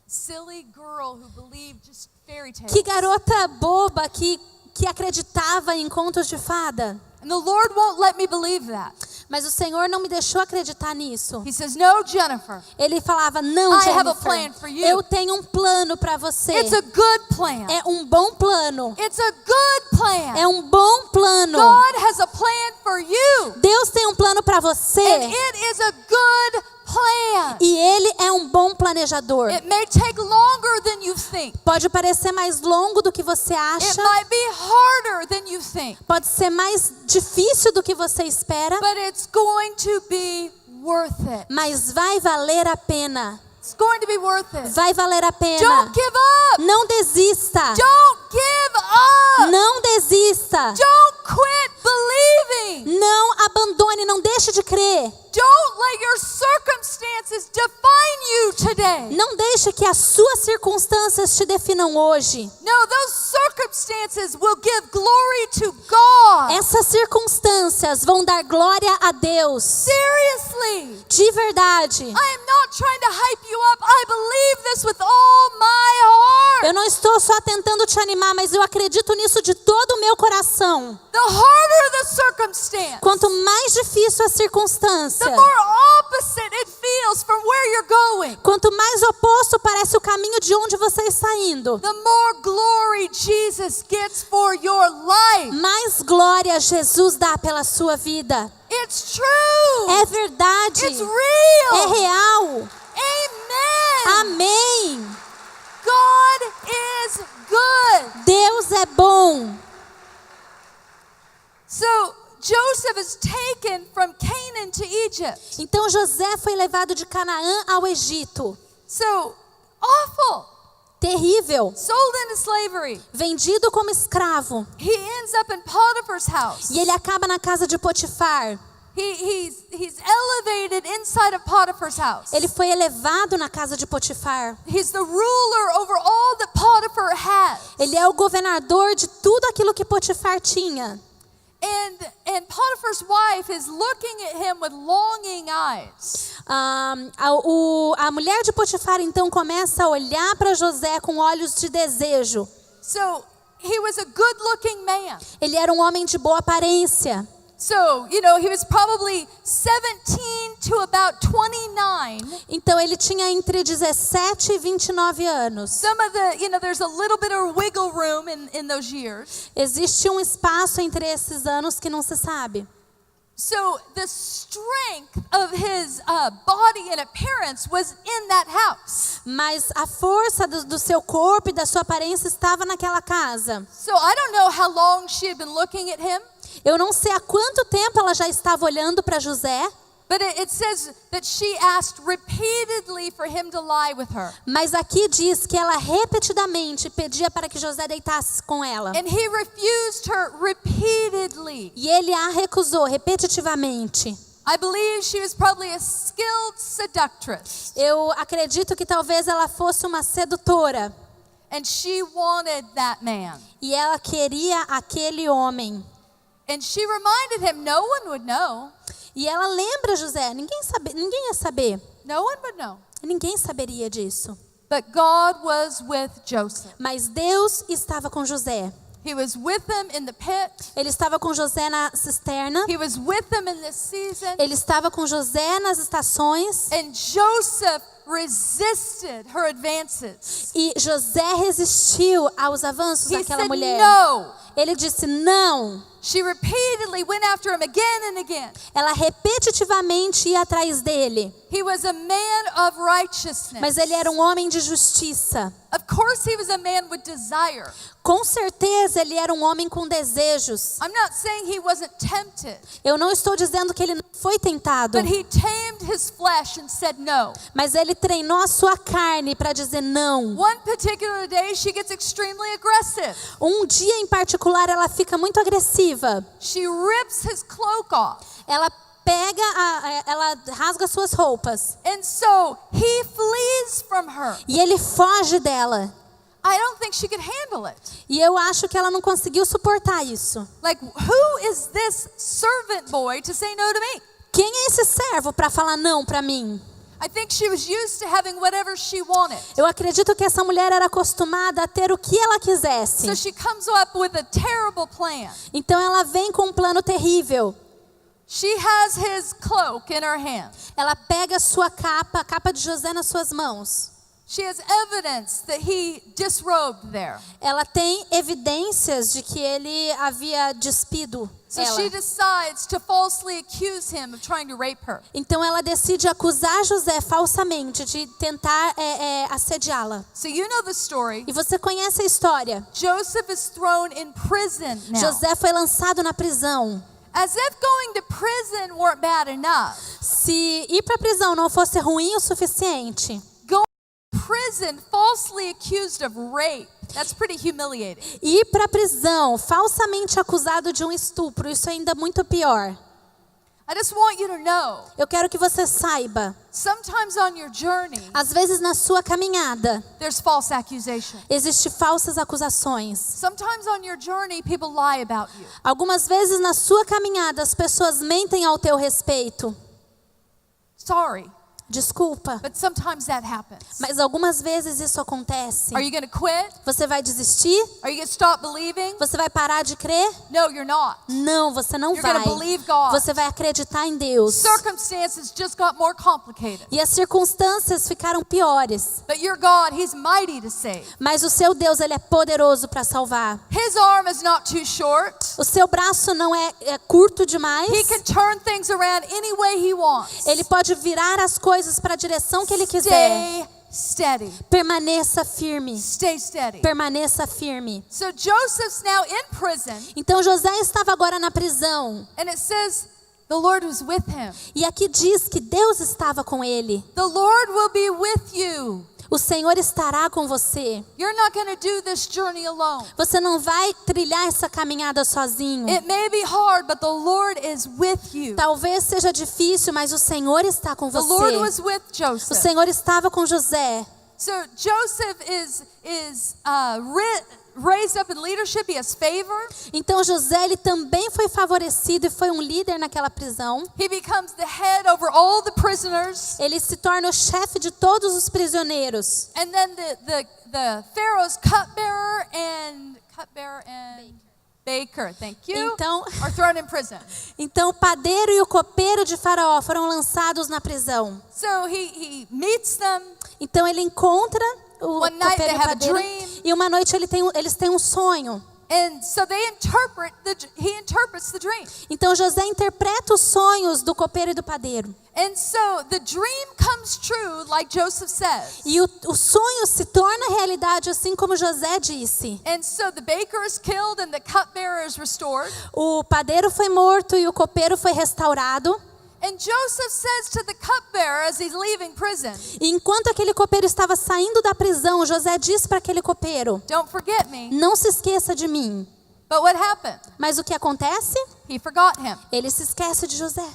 Silly girl who believed just fairy tales. que garota boba que acreditava em contos de fada. And the Lord won't let me believe that. Mas o Senhor não me deixou acreditar nisso. He says, no, Jennifer, Ele falava, não, I have a Jennifer, plan for you. eu tenho um plano para você. it's a good plan. É um bom plano. It's a good plan. É um bom plano. God has a plan for you. Deus tem um plano para você. And it is a good plan. E Ele é um bom planejador. It may take longer than you think. Pode parecer mais longo do que você It acha. might be harder than you think. Pode ser mais difícil do que você espera. But it's going to be worth it. Mas vai valer a pena. It's going to be worth it. Vai valer a pena. Don't give up. Não desista. Don't give up. Não desista. Don't quit believing. Não abandone, não deixe de crer. Don't let your circumstances define you today. Não deixe que as suas circunstâncias te definam hoje. No, those circumstances will give glory to God. Essas circunstâncias vão dar glória a Deus. Seriously. De verdade. I am not trying to hype you up. I believe this with all my heart. Eu não estou só tentando te animar, mas eu acredito nisso de todo o meu coração. The harder the circumstance, Quanto mais difícil a circunstância, the more opposite it feels from where you're going, quanto mais oposto parece o caminho de onde você está indo, the more glory Jesus gets for your life. mais glória Jesus dá pela sua vida. It's true. É verdade. It's real. É real. Amen. Amém. God is good. Deus é bom. So Joseph is taken from Canaan to Egypt. Então José foi levado de Canaã ao Egito. So awful. Terrível. Sold into slavery. Vendido como escravo. He ends up in Potiphar's house. E ele acaba na casa de Potifar. He's elevated inside of Potiphar's house. Ele foi elevado na casa de Potifar. He's the ruler over all that Potiphar has. Ele é o governador de tudo aquilo que Potifar tinha. And Potiphar's wife is looking at him with longing eyes. A mulher de Potifar então começa a olhar para José com olhos de desejo. So he was a good-looking man. Ele era um homem de boa aparência. So, he was probably 17 to about 29. Então ele tinha entre 17 e 29 anos. Some of the, there's a little bit of wiggle room in those years. Existe um espaço entre esses anos que não se sabe. So the strength of his body and appearance was in that house. Mas a força do seu corpo e da sua aparência estava naquela casa. So I don't know how long she had been looking at him. Eu não sei há quanto tempo ela já estava olhando para José. But it says that she asked repeatedly for him to lie with her. Mas aqui diz que ela repetidamente pedia para que José deitasse com ela. And he refused her repeatedly. E ele a recusou repetitivamente. I believe she was probably a skilled seductress. Eu acredito que talvez ela fosse uma sedutora. And she wanted that man. E ela queria aquele homem. And she reminded him, no one would know. E ela lembra José, ninguém ia saber. No one would know. Ninguém saberia disso. But God was with Joseph. Mas Deus estava com José. He was with him in the pit. Ele estava com José na cisterna. He was with him in this season. Ele estava com José nas estações. And Joseph resisted her advances. E José resistiu aos avanços He daquela said mulher. no. Ele disse não. She repeatedly went after him again and again. Ela repetitivamente ia atrás dele. He was a man of righteousness. Mas ele era um homem de justiça. Of course he was a man with desire. Com certeza ele era um homem com desejos. I'm not saying he wasn't tempted. Eu não estou dizendo que ele não foi tentado. But he tamed his flesh and said no. Mas ele treinou a sua carne para dizer não. One particular day she gets extremely aggressive. Um dia em particular ela fica muito agressiva. She rips his cloak off. Ela ela rasga suas roupas. And so he flees from her. E ele foge dela. I don't think she could handle it. E eu acho que ela não conseguiu suportar isso. Like, who is this servant boy to say no to me? Quem é esse servo para falar não para mim? I think she was used to having whatever she wanted. Eu acredito que essa mulher era acostumada a ter o que ela quisesse. So she comes up with a terrible plan. Então ela vem com um plano terrível. She has his cloak in her hand. Ela pega a sua capa, a capa de José nas suas mãos. She has evidence that he disrobed there. Ela tem evidências de que ele havia despido So ela. she decides to falsely accuse him of trying to rape her. Então ela decide acusar José falsamente de tentar assediá-la. So you know the story. E você conhece a história. Joseph is thrown in prison now. José foi lançado na prisão. As if going to prison weren't bad enough. Se ir para a prisão não fosse ruim o suficiente, Going to prison falsely accused of rape. That's pretty humiliating. ir para a prisão falsamente acusado de um estupro, isso é ainda muito pior. I just want you to know, Eu quero que você saiba, sometimes on your journey, às vezes na sua caminhada, there's false accusation. existem falsas acusações. Sometimes on your journey, people lie about you. Algumas vezes na sua caminhada as pessoas mentem ao teu respeito. Sorry, Desculpa, but sometimes that happens. mas algumas vezes isso acontece. Are you going to quit? Você vai desistir? Are you going to stop believing? Você vai parar de crer? No, you're not. Não, você não You're vai. gonna believe God. Você vai acreditar em Deus. Circumstances just got more complicated. E as circunstâncias ficaram piores. But your God, He's mighty to save. Mas o seu Deus, ele é poderoso para salvar. His arm is not too short. O seu braço não é curto demais. He can turn things around any way He wants. Ele pode virar as coisas para a direção que ele quiser. Stay steady. Permaneça firme. Stay steady. Permaneça firme. So Joseph's now in prison, Então José estava agora na prisão. and it says the Lord was with him. E aqui diz que Deus estava com ele. The Lord will be with you. O Senhor estará com você. You're not going to do this journey alone. Você não vai trilhar essa caminhada sozinho. It may be hard, but the Lord is with you. Talvez seja difícil, mas o Senhor está com The Lord você. was with O Joseph. Senhor estava com José. So Joseph is raised up in leadership. He has favor. Então José, ele também foi favorecido e foi um líder naquela prisão. He becomes the head over all the prisoners. Ele se torna o chefe de todos os prisioneiros. And then the Pharaoh's cupbearer and baker, thank you, Então, are thrown in prison. então o padeiro e o copeiro de Faraó foram lançados na prisão. So he meets them. Então ele encontra o One night copeiro they e o have a padeiro dream. e uma noite eles têm um sonho. And so he interprets the dream. Então José interpreta os sonhos do copeiro e do padeiro. And so the dream comes true, like Joseph says. E o sonho se torna realidade, assim como José disse. And so the baker is killed and the cupbearer is restored. O padeiro foi morto e o copeiro foi restaurado. And Joseph says to the cupbearer as he's leaving prison, E enquanto aquele copeiro estava saindo da prisão, José disse para aquele copeiro: "Don't forget me." não se esqueça de mim. But what happened? Mas o que acontece? He forgot him. Ele se esquece de José.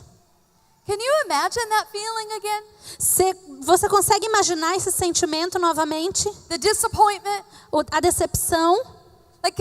Can you imagine that feeling again? Você consegue imaginar esse sentimento novamente? The disappointment? A decepção? Like,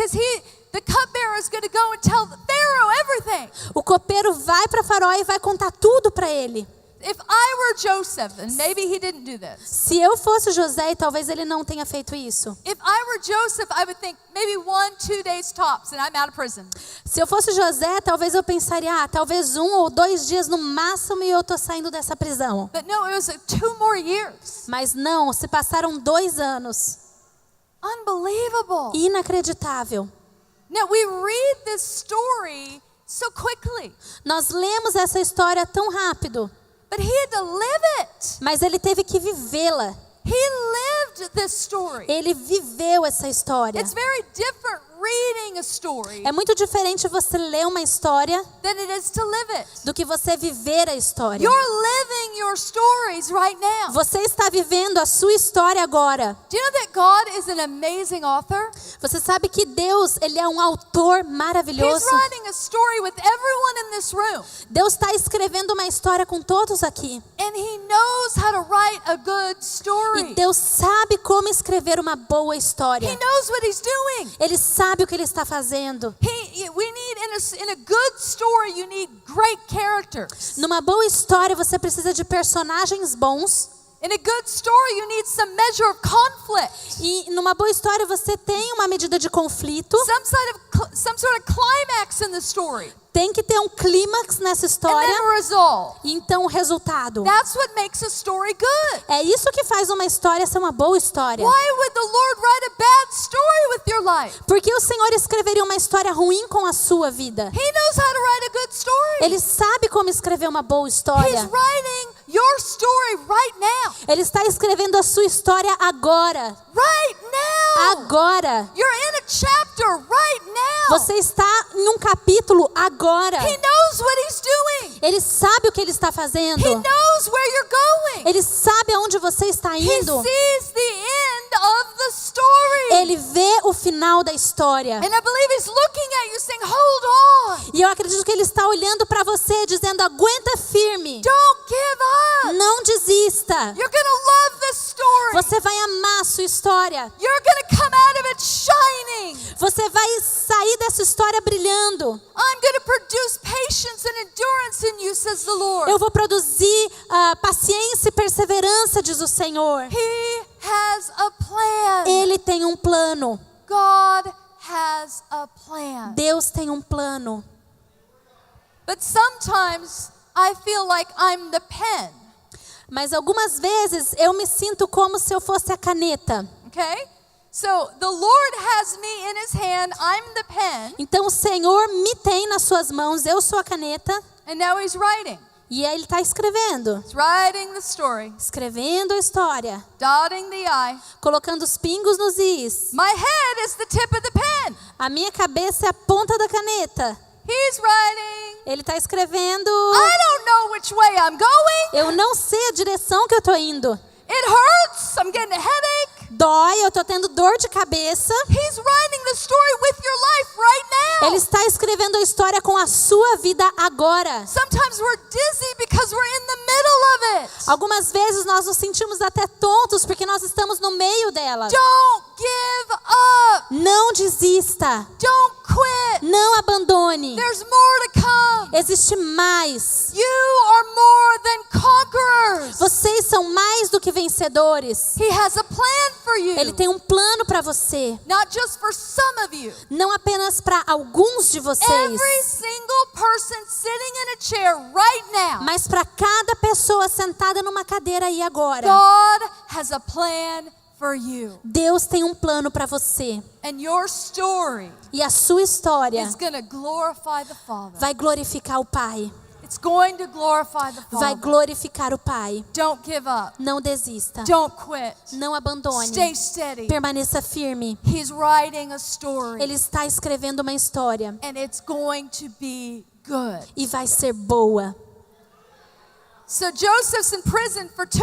the cupbearer is going to go and tell Pharaoh everything. O copeiro vai para Faraó e vai contar tudo para ele. If I were Joseph, and maybe he didn't do this. Se eu fosse José, e talvez ele não tenha feito isso. If I were Joseph, I would think maybe 1-2 days tops, and I'm out of prison. Se eu fosse José, talvez eu pensaria, talvez 1 ou 2 dias no máximo e eu tô saindo dessa prisão. But no, it was 2 more years. Mas não, se passaram 2 anos. Unbelievable. Inacreditável. Now we read this story so quickly, Nós lemos essa história tão rápido, but he had to live it. mas ele teve que vivê-la. He lived this story. Ele viveu essa história. It's very different reading a story É muito diferente você ler uma história than it is to live it. do que você viver a história. You're living your stories right now. Você está vivendo a sua história agora. Do you know that God is an amazing author? Você sabe que Deus, ele é um autor He's maravilhoso. writing a story with everyone in this room, Deus está escrevendo uma história com todos aqui. and he knows how to write a good story. E Deus sabe como escrever uma boa história. He knows what he's doing. Ele sabe o que ele está fazendo. We need in a good story, you need great characters. Numa boa história, você precisa de personagens bons. In a good story, you need some measure of conflict. E numa boa história, você tem uma medida de conflito. Some sort of climax in the story. Tem que ter um clímax nessa And história. then a result. E então o resultado. That's what makes a story good. É isso que faz uma história ser uma boa história. Why would the Lord write a bad story with your life? Por que o Senhor escreveria uma história ruim com a sua vida? He knows how to write a good story. Ele sabe como escrever uma boa He's história. writing your story right now. Ele está escrevendo a sua história agora. Right now. Agora. You're in a chapter right now. Você está em um capítulo agora. He knows what he's doing. Ele sabe o que ele está fazendo. He knows where you're going. Ele sabe aonde você está He indo. sees the end of the story. Ele vê o final da história. And I believe he's looking at you saying, hold on. E eu acredito que ele está olhando para você dizendo: aguenta firme. Don't give up. Não desista. You're going to love this story. Você vai amar a sua história. You're going to come out of it shining. Você vai sair dessa história brilhando. I'm going to produce patience and endurance in you, says the Lord. Eu vou produzir paciência e perseverança, diz o Senhor. He has a plan. Ele tem um plano. God has a plan. Deus tem um plano. But sometimes I feel like I'm the pen. Mas algumas vezes eu me sinto como se eu fosse a caneta. Okay? So the Lord has me in his hand. I'm the pen. Então o Senhor me tem nas suas mãos, eu sou a caneta. And now he's writing. E aí ele está escrevendo. He's writing the story. Escrevendo a história. Dotting the I. Colocando os pingos nos is. My head is the tip of the pen. A minha cabeça é a ponta da caneta. He's writing. Ele está escrevendo. I don't know which way I'm going. Eu não sei a direção que eu estou indo. It hurts. I'm getting a headache. Dói, eu tô tendo dor de cabeça. He's writing the story with your life right now. Ele está escrevendo a história com a sua vida agora. Sometimes we're dizzy because we're in the middle of it. Algumas vezes nós nos sentimos até tontos porque nós estamos no meio dela. Don't give up. Não desista. Don't quit. Não abandone. There's more to come. Existe mais. You are more than conquerors. Vocês são mais do que vencedores. He has a plan for you. Ele tem um plano para você. Not just for some of you. Não apenas para alguns de vocês, Every single person sitting in a chair right now. mas para cada pessoa sentada numa cadeira aí agora. God has a plan for you. Deus tem um plano para você. And your story E a sua história is going to glorify the Father. vai glorificar o Pai. It's going to glorify the Vai Father. glorificar o Pai. Don't give up. Não desista. Don't quit. Não abandone. Stay steady. Permaneça firme. He's writing a story. Ele está escrevendo uma história And it's going to be good. e vai ser boa. So Joseph's in prison for 2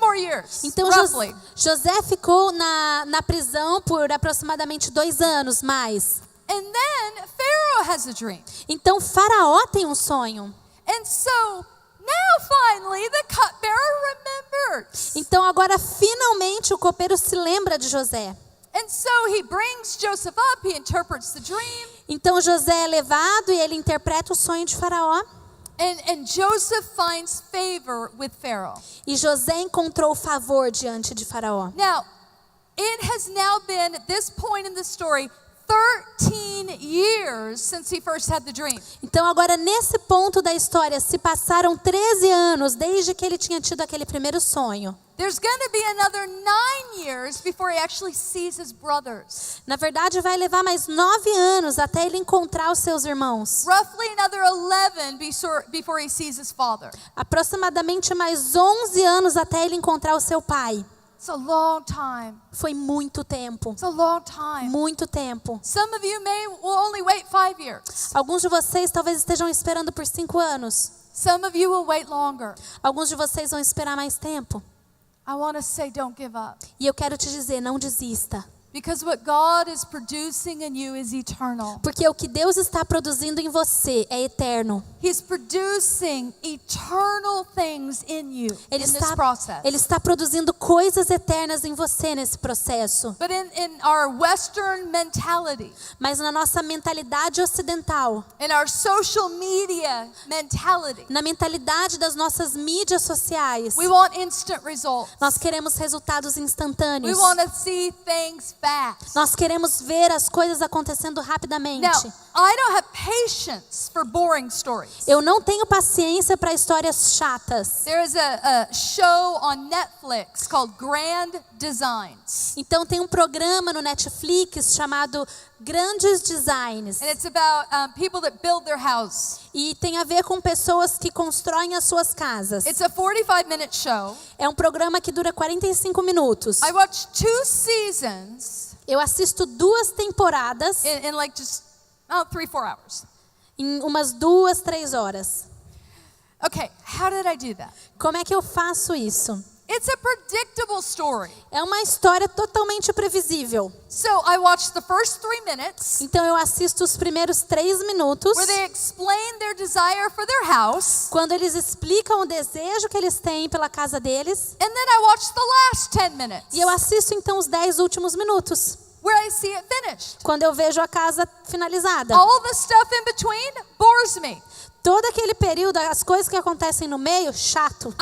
more years, Então roughly. José ficou na prisão por aproximadamente 2 anos mais. And then Pharaoh has a dream. Então Faraó tem um sonho. And so now finally the cupbearer remembers. Então agora finalmente o copeiro se lembra de José. And so he brings Joseph up, he interprets the dream. Então José é levado e ele interpreta o sonho de Faraó. And Joseph finds favor with Pharaoh. E José encontrou favor diante de Faraó. Now, it has now been, at this point in the story, 13 years since he first had the dream. Então agora nesse ponto da história se passaram 13 anos desde que ele tinha tido aquele primeiro sonho. There's going to be another 9 years before he actually sees his brothers. Na verdade vai levar mais 9 anos até ele encontrar os seus irmãos. Roughly another 11 before he sees his father. Aproximadamente mais 11 anos até ele encontrar o seu pai. It's a long time. Foi muito tempo. It's a long time. Muito tempo. Some of you will only wait 5 years. Alguns de vocês talvez estejam esperando por 5 anos. Some of you will wait longer. Alguns de vocês vão esperar mais tempo. I want to say don't give up. E eu quero te dizer, não desista. Because what God is producing in you is eternal. Porque o que Deus está produzindo em você é eterno. He's producing eternal things in you Ele in this process. está produzindo coisas eternas em você nesse processo. But in our Western mentality, Mas na nossa mentalidade ocidental, in our social media mentality, na mentalidade das nossas mídias sociais, we want instant results. nós queremos resultados We instantâneos. want to see things fast. Nós queremos ver as coisas acontecendo rapidamente. Now, I don't have patience for boring stories. Eu não tenho paciência para histórias chatas. There is a show on Netflix called Grand Designs. Então tem um programa no Netflix chamado Grandes Designs. And it's about people that build their house. E tem a ver com pessoas que constroem as suas casas. It's a 45-minute show. É um programa que dura 45 minutos. I watched 2 seasons Eu assisto 2 temporadas in like just 3-4 hours. em umas 2, 3 horas. Okay, how did I do that? Como é que eu faço isso? It's a predictable story. É uma história totalmente previsível. So I watched the first 3 minutes Então eu assisto os primeiros 3 minutos, where they explain their desire for their house. quando eles explicam o desejo que eles têm pela casa deles. And then I watched the last 10 minutes E eu assisto então os 10 últimos minutos, where I see it finished. quando eu vejo a casa finalizada. All the stuff in between bores me. Todo aquele período, as coisas que acontecem no meio, chato.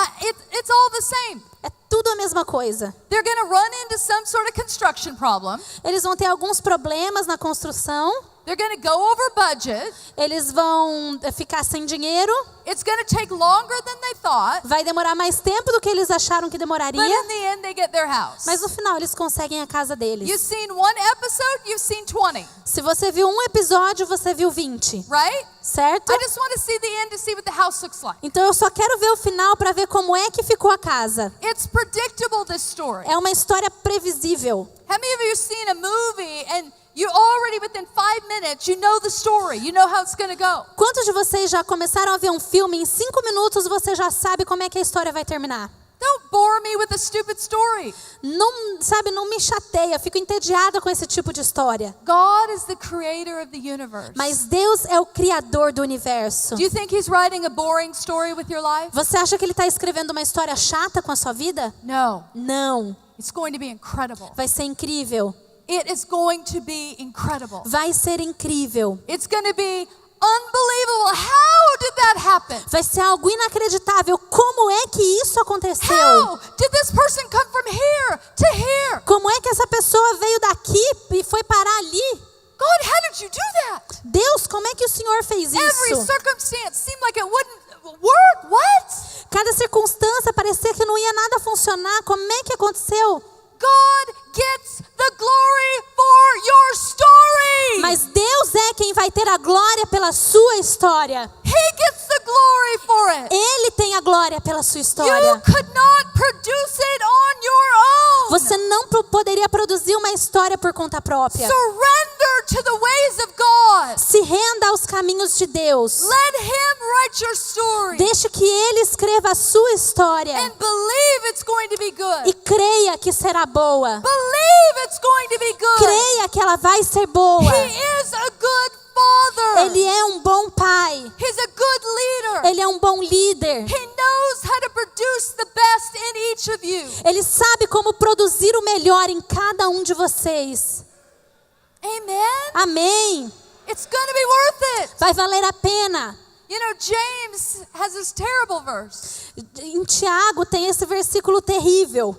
It's all the same. É tudo a mesma coisa. They're going to run into some sort of construction problem. Eles vão ter alguns problemas na construção. They're going to go over budget. Eles vão ficar sem dinheiro. It's going to take longer than they thought. Vai demorar mais tempo do que eles acharam que But demoraria. in the end, they get their house. Mas no final eles conseguem a casa You've deles. seen one episode, you've seen 20, Se você viu um episódio, você viu 20. right? Certo? I just want to see the end to see what the house looks like. Então eu só quero ver o final para ver como é que ficou a casa. It's predictable, this story. É uma história previsível. How many of you have seen a movie and you already within 5 minutes, you know the story, you know how it's going to go? Quantos de vocês já começaram a ver um filme e em 5 minutos você já sabe como é que a história vai terminar? Don't bore me with a stupid story. Não, sabe, não me chateia, fico entediada com esse tipo de história. God is the creator of the universe. Mas Deus é o criador do universo. Do you think he's writing a boring story with your life? Você acha que ele está escrevendo uma história chata com a sua vida? No. Não. It's going to be incredible. Vai ser incrível. It is going to be incredible. Vai ser incrível. It's going to be unbelievable. How did that happen? Vai ser algo inacreditável. Como é que isso aconteceu? How did this person come from here to here? Como é que essa pessoa veio daqui e foi parar ali? God, how did you do that? Deus, como é que o Senhor fez Every isso? circumstance seemed like it wouldn't work. What? Cada circunstância parecia que não ia nada funcionar. Como é que aconteceu? God gets the glory for your story. Mas Deus é quem vai ter a glória pela sua história. He gets the glory for it. Ele tem a glória pela sua You história. could not produce it on your own. Você não poderia produzir uma história por conta própria. Surrender to the ways of God. Se renda aos caminhos de Deus. Let him write your story. Deixe que Ele escreva a sua história. And believe it's going to be good. E creia que será boa. Believe it's going to be good. Creia que ela vai ser boa. He is a good father. Ele é um bom pai. He's a good leader. Ele é um bom líder. He knows how to produce the best in each of you. Ele sabe como produzir o melhor em cada um de vocês. Amen. Amém. It's going to be worth it. Vai valer a pena. You know, James has this terrible verse. Em Tiago tem esse versículo terrível.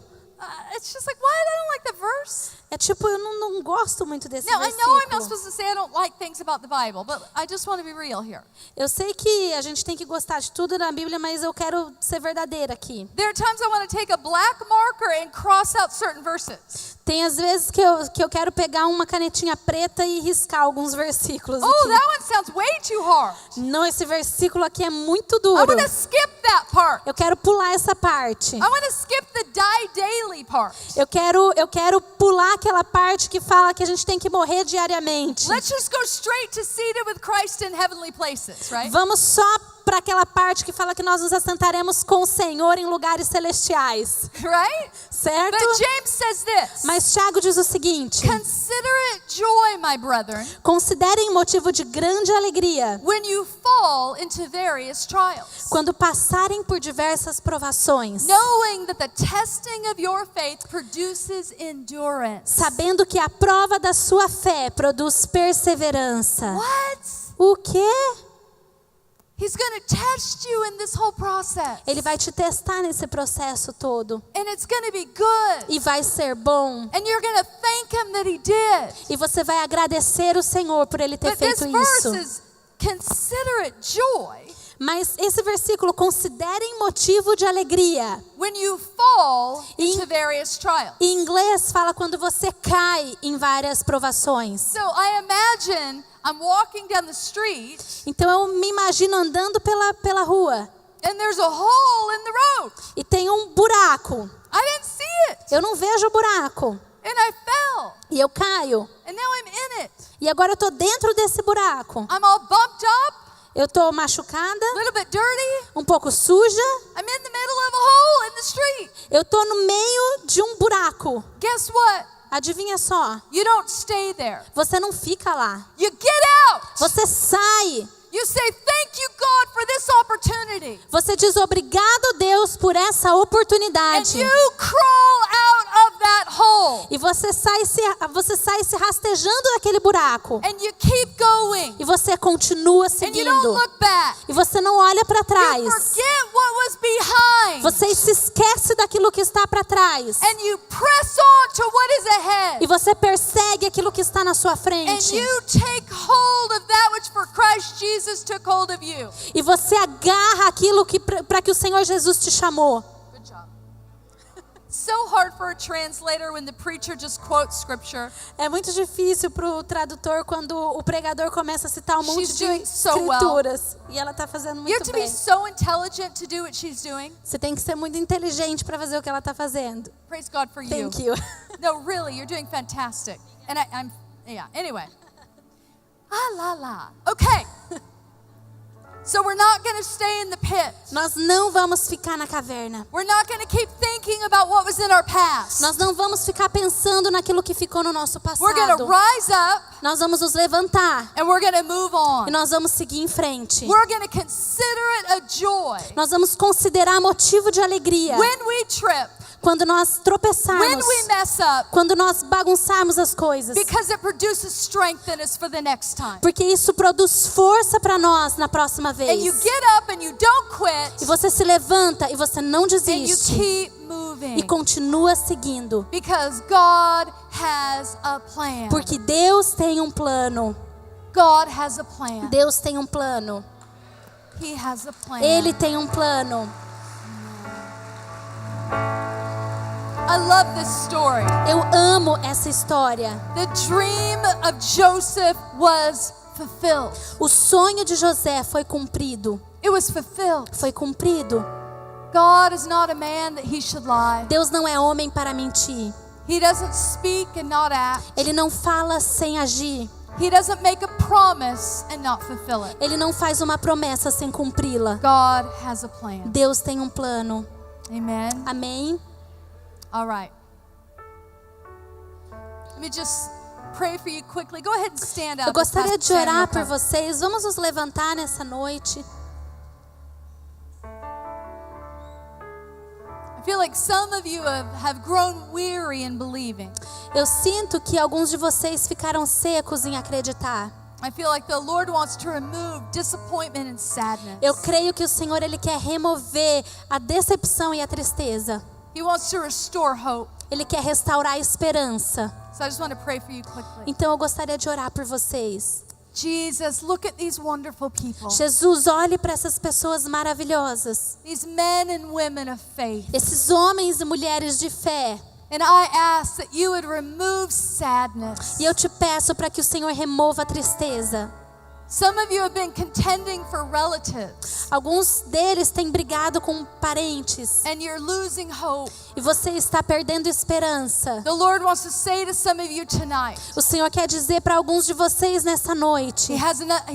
It's just like, what? I don't like the verse. É tipo, eu não gosto muito desse Now, I know I'm not versículo. supposed to say I don't like things about the Bible, but I just want to be real here. Eu sei que a gente tem que gostar de tudo na Bíblia, mas eu quero ser verdadeira aqui. There are times I want to take a black marker and cross out certain verses. Tem às vezes que eu quero pegar uma canetinha preta e riscar alguns versículos Oh, aqui. that one sounds way too hard. Não, esse versículo aqui é muito I duro. want to skip that part. Eu quero pular essa parte. I want to skip the die daily part. Eu quero pular aquela parte que fala que a gente tem que morrer diariamente. Let's just go straight to seated with Christ in heavenly places, right? Vamos só para aquela parte que fala que nós nos assentaremos com o Senhor em lugares celestiais. Right? Certo? But James says this. Mas Tiago diz o seguinte: Consider it joy, my brethren, considerem motivo de grande alegria when you fall into various trials, quando passarem por diversas provações, knowing that the testing of your faith produces endurance. sabendo que a prova da sua fé produz perseverança. What? O quê? He's going to test you in this whole process. Ele vai te testar nesse processo todo. And it's going to be good. E vai ser bom. And you're going to thank him that he did. E você vai agradecer o Senhor por Ele ter But this feito verse isso. is consider it joy Mas esse versículo, considerem motivo de alegria. when you fall In- into various trials. Em inglês fala quando você cai em várias provações. So I imagine I'm walking down the street Então eu me imagino andando pela rua and there's a hole in the road. e tem um buraco. I didn't see it. Eu não vejo o buraco. And I fell. E eu caio. And now I'm in it. E agora eu tô dentro desse buraco. I'm all bumped up, Eu tô machucada, a little bit dirty. um pouco suja. I'm in the middle of a hole in the street. Eu tô no meio de um buraco. Guess what? Adivinha só? You don't stay there. Você não fica lá. You get out. Você sai. You say, thank you, God, for this opportunity. Você diz obrigado, Deus, por essa And oportunidade. you crawl out of that hole. E você sai se rastejando daquele buraco. And you keep going. E você continua And you don't seguindo. look back. E você não olha para You trás. forget what was behind. Você se esquece daquilo que está para trás. And you press on to what is ahead. E você persegue aquilo que está na sua And frente. you take hold of that which for Christ Jesus took hold of you. E você agarra aquilo que para que o Senhor Jesus te chamou. Good job. It's so hard for a translator when the preacher just quotes scripture. É muito difícil para o tradutor quando o pregador começa a citar um monte She's de doing so well. escrituras. E ela está fazendo You have muito to be bem. so intelligent to do what she's doing. Você tem que ser muito inteligente para fazer o que ela está fazendo. Praise God for you. Thank you. No, really, you're doing fantastic. And yeah, anyway. Ah, la, la. Okay. So we're not going to stay in the pit. Nós não vamos ficar na caverna. We're not going to keep thinking about what was in our past. Nós não vamos ficar pensando naquilo que ficou no nosso We're going to passado. rise up Nós vamos nos levantar and we're going to move e on. nós vamos seguir em frente. We're going to consider it a joy Nós vamos considerar motivo de alegria when we trip, quando nós when tropeçarmos, we mess up, quando nós bagunçarmos as coisas. because it produces strength in us for the next time. Porque isso produz força para nós na próxima And you vez. get up and you don't E quit você se levanta e você não and you desiste. keep E moving continua seguindo. because God has a plan. Porque Deus tem um plano. God has a plan. Deus tem um plano. He has a plan. Ele tem um plano. I love this story. Eu amo essa história. The dream of Joseph was fulfilled. O sonho de José foi cumprido. It was fulfilled. Foi cumprido. God is not a man that he should lie. Deus não é homem para mentir. He doesn't speak and not act. Ele não fala sem agir. He doesn't make a promise and not fulfill it. Ele não faz uma promessa sem cumpri-la. God has a plan. Deus tem um plano. Amen. Amém? All right. Let me just pray for you quickly. Go ahead and stand up. Eu gostaria Pastor de orar Samuel por comes. vocês. Vamos nos levantar nessa noite. I feel like some of you have grown weary in believing. Eu sinto que alguns de vocês ficaram secos em acreditar. I feel like the Lord wants to remove disappointment and sadness. Eu creio que o Senhor ele quer remover a decepção e a tristeza. He wants to restore hope. Ele quer restaurar a esperança. So I just want to pray for you quickly. Então eu gostaria de orar por vocês. Jesus, look at these wonderful people. Jesus, olhe para essas pessoas maravilhosas. These men and women of faith. Esses homens e mulheres de fé. And I ask that you would remove sadness. E eu te peço para que o Senhor remova a tristeza. Some of you have been contending for relatives. Alguns deles têm brigado com parentes. And you're losing hope. E você está perdendo esperança. The Lord wants to say to some of you tonight. O Senhor quer dizer para alguns de vocês nessa noite. He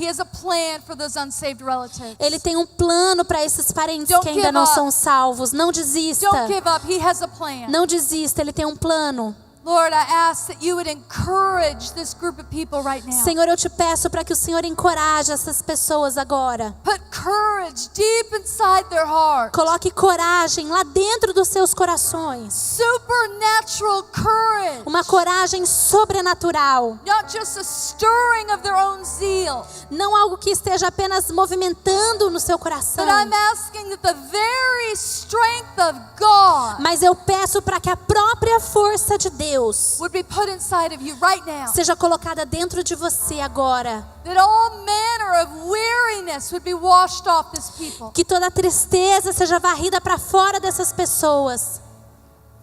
has a plan for those unsaved relatives. Ele tem um plano para esses parentes Don't que ainda give não up. são salvos. Não desista. Don't give up. He has a plan. Não desista, Ele tem um plano. Lord, I ask that you would encourage this group of people right now. Senhor, eu te peço para que o Senhor encoraje essas pessoas agora. Put courage deep inside their heart. Coloque coragem lá dentro dos seus corações. Supernatural courage. Uma coragem sobrenatural. Not just a stirring of their own zeal. Não algo que esteja apenas movimentando no seu coração. But I'm asking that the very strength of God Mas eu peço para que a própria força de Deus would be put inside of you right now. seja colocada dentro de você agora. That all manner of weariness would be washed off this people. Que toda tristeza seja varrida para fora dessas pessoas.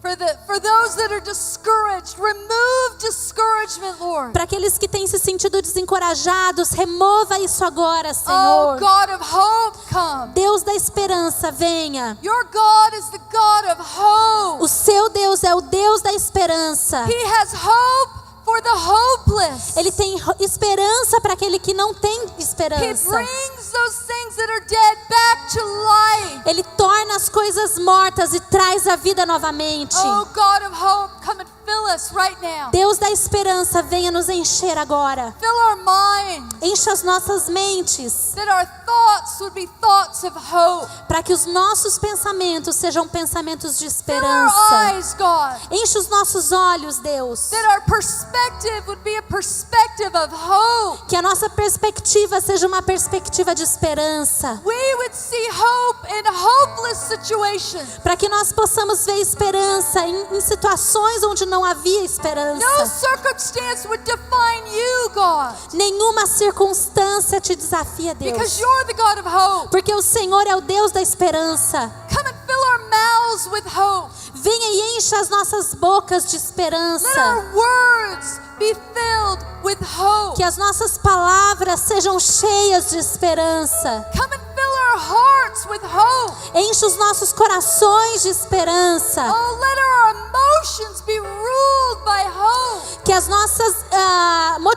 For those that are discouraged, remove discouragement, Lord. Para aqueles que têm se sentido desencorajados, remova isso agora, Oh, Senhor. God of hope, come. Deus da esperança, venha. Your God is the God of hope. O seu Deus é o Deus da esperança. He has hope for the hopeless. Ele tem esperança para aquele que não tem He esperança. brings those things that are dead back to life. Ele torna as coisas mortas e traz a vida novamente. Oh, God of hope, come and fill us right now. Deus da esperança, venha nos encher agora. Fill our minds. Encha as nossas mentes, That our thoughts would be thoughts of hope. para que os nossos pensamentos sejam pensamentos de Fill our esperança. eyes, God. Enche os nossos olhos, Deus. That our perspective would be a perspective of hope. Que a nossa perspectiva seja uma perspectiva de esperança. We would see hope in hopeless situations. Para que nós possamos ver esperança em situações onde não havia esperança. No circumstance would define you, God. Nenhuma circunstância te desafia, Because Deus. you're the God of hope. Porque o Senhor é o Deus da esperança. Come and fill our mouths with hope. Venha e encha as nossas bocas de Let esperança. our words be filled with hope. Que as nossas palavras sejam cheias de esperança. Come and fill our hearts with hope. Enche os nossos corações de esperança. Oh, let our emotions be ruled by hope. Que as nossas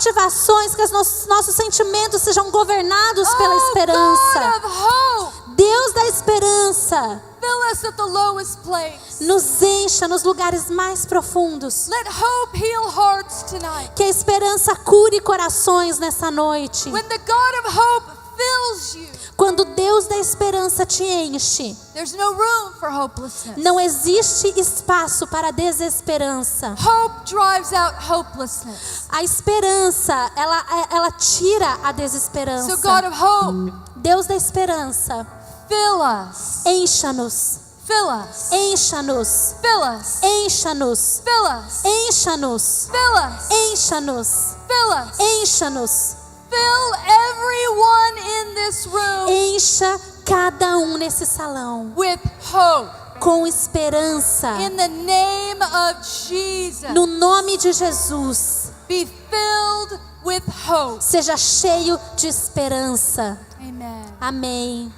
motivações, que os nossos sentimentos sejam governados pela God esperança. of hope, Deus da esperança, fill us at the lowest place. nos encha nos lugares mais profundos. Let hope heal hearts tonight. Que a esperança cure corações nessa noite. When the God of hope fills you, Quando Deus da esperança te enche, there's no room for hopelessness. não existe espaço para desesperança. Hope drives out hopelessness. A esperança, ela tira a So desesperança. God of hope, Deus da esperança, fill us. encha-nos, Fill us. encha-nos, Fill us. encha-nos, Fill us. encha-nos, Fill us. encha-nos, Fill us. encha-nos. Fill everyone in this room Encha cada nesse salão with hope. com esperança. In the name of Jesus, No nome de Jesus, be filled with hope. seja cheio de esperança. Amen. Amém.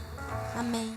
Amém.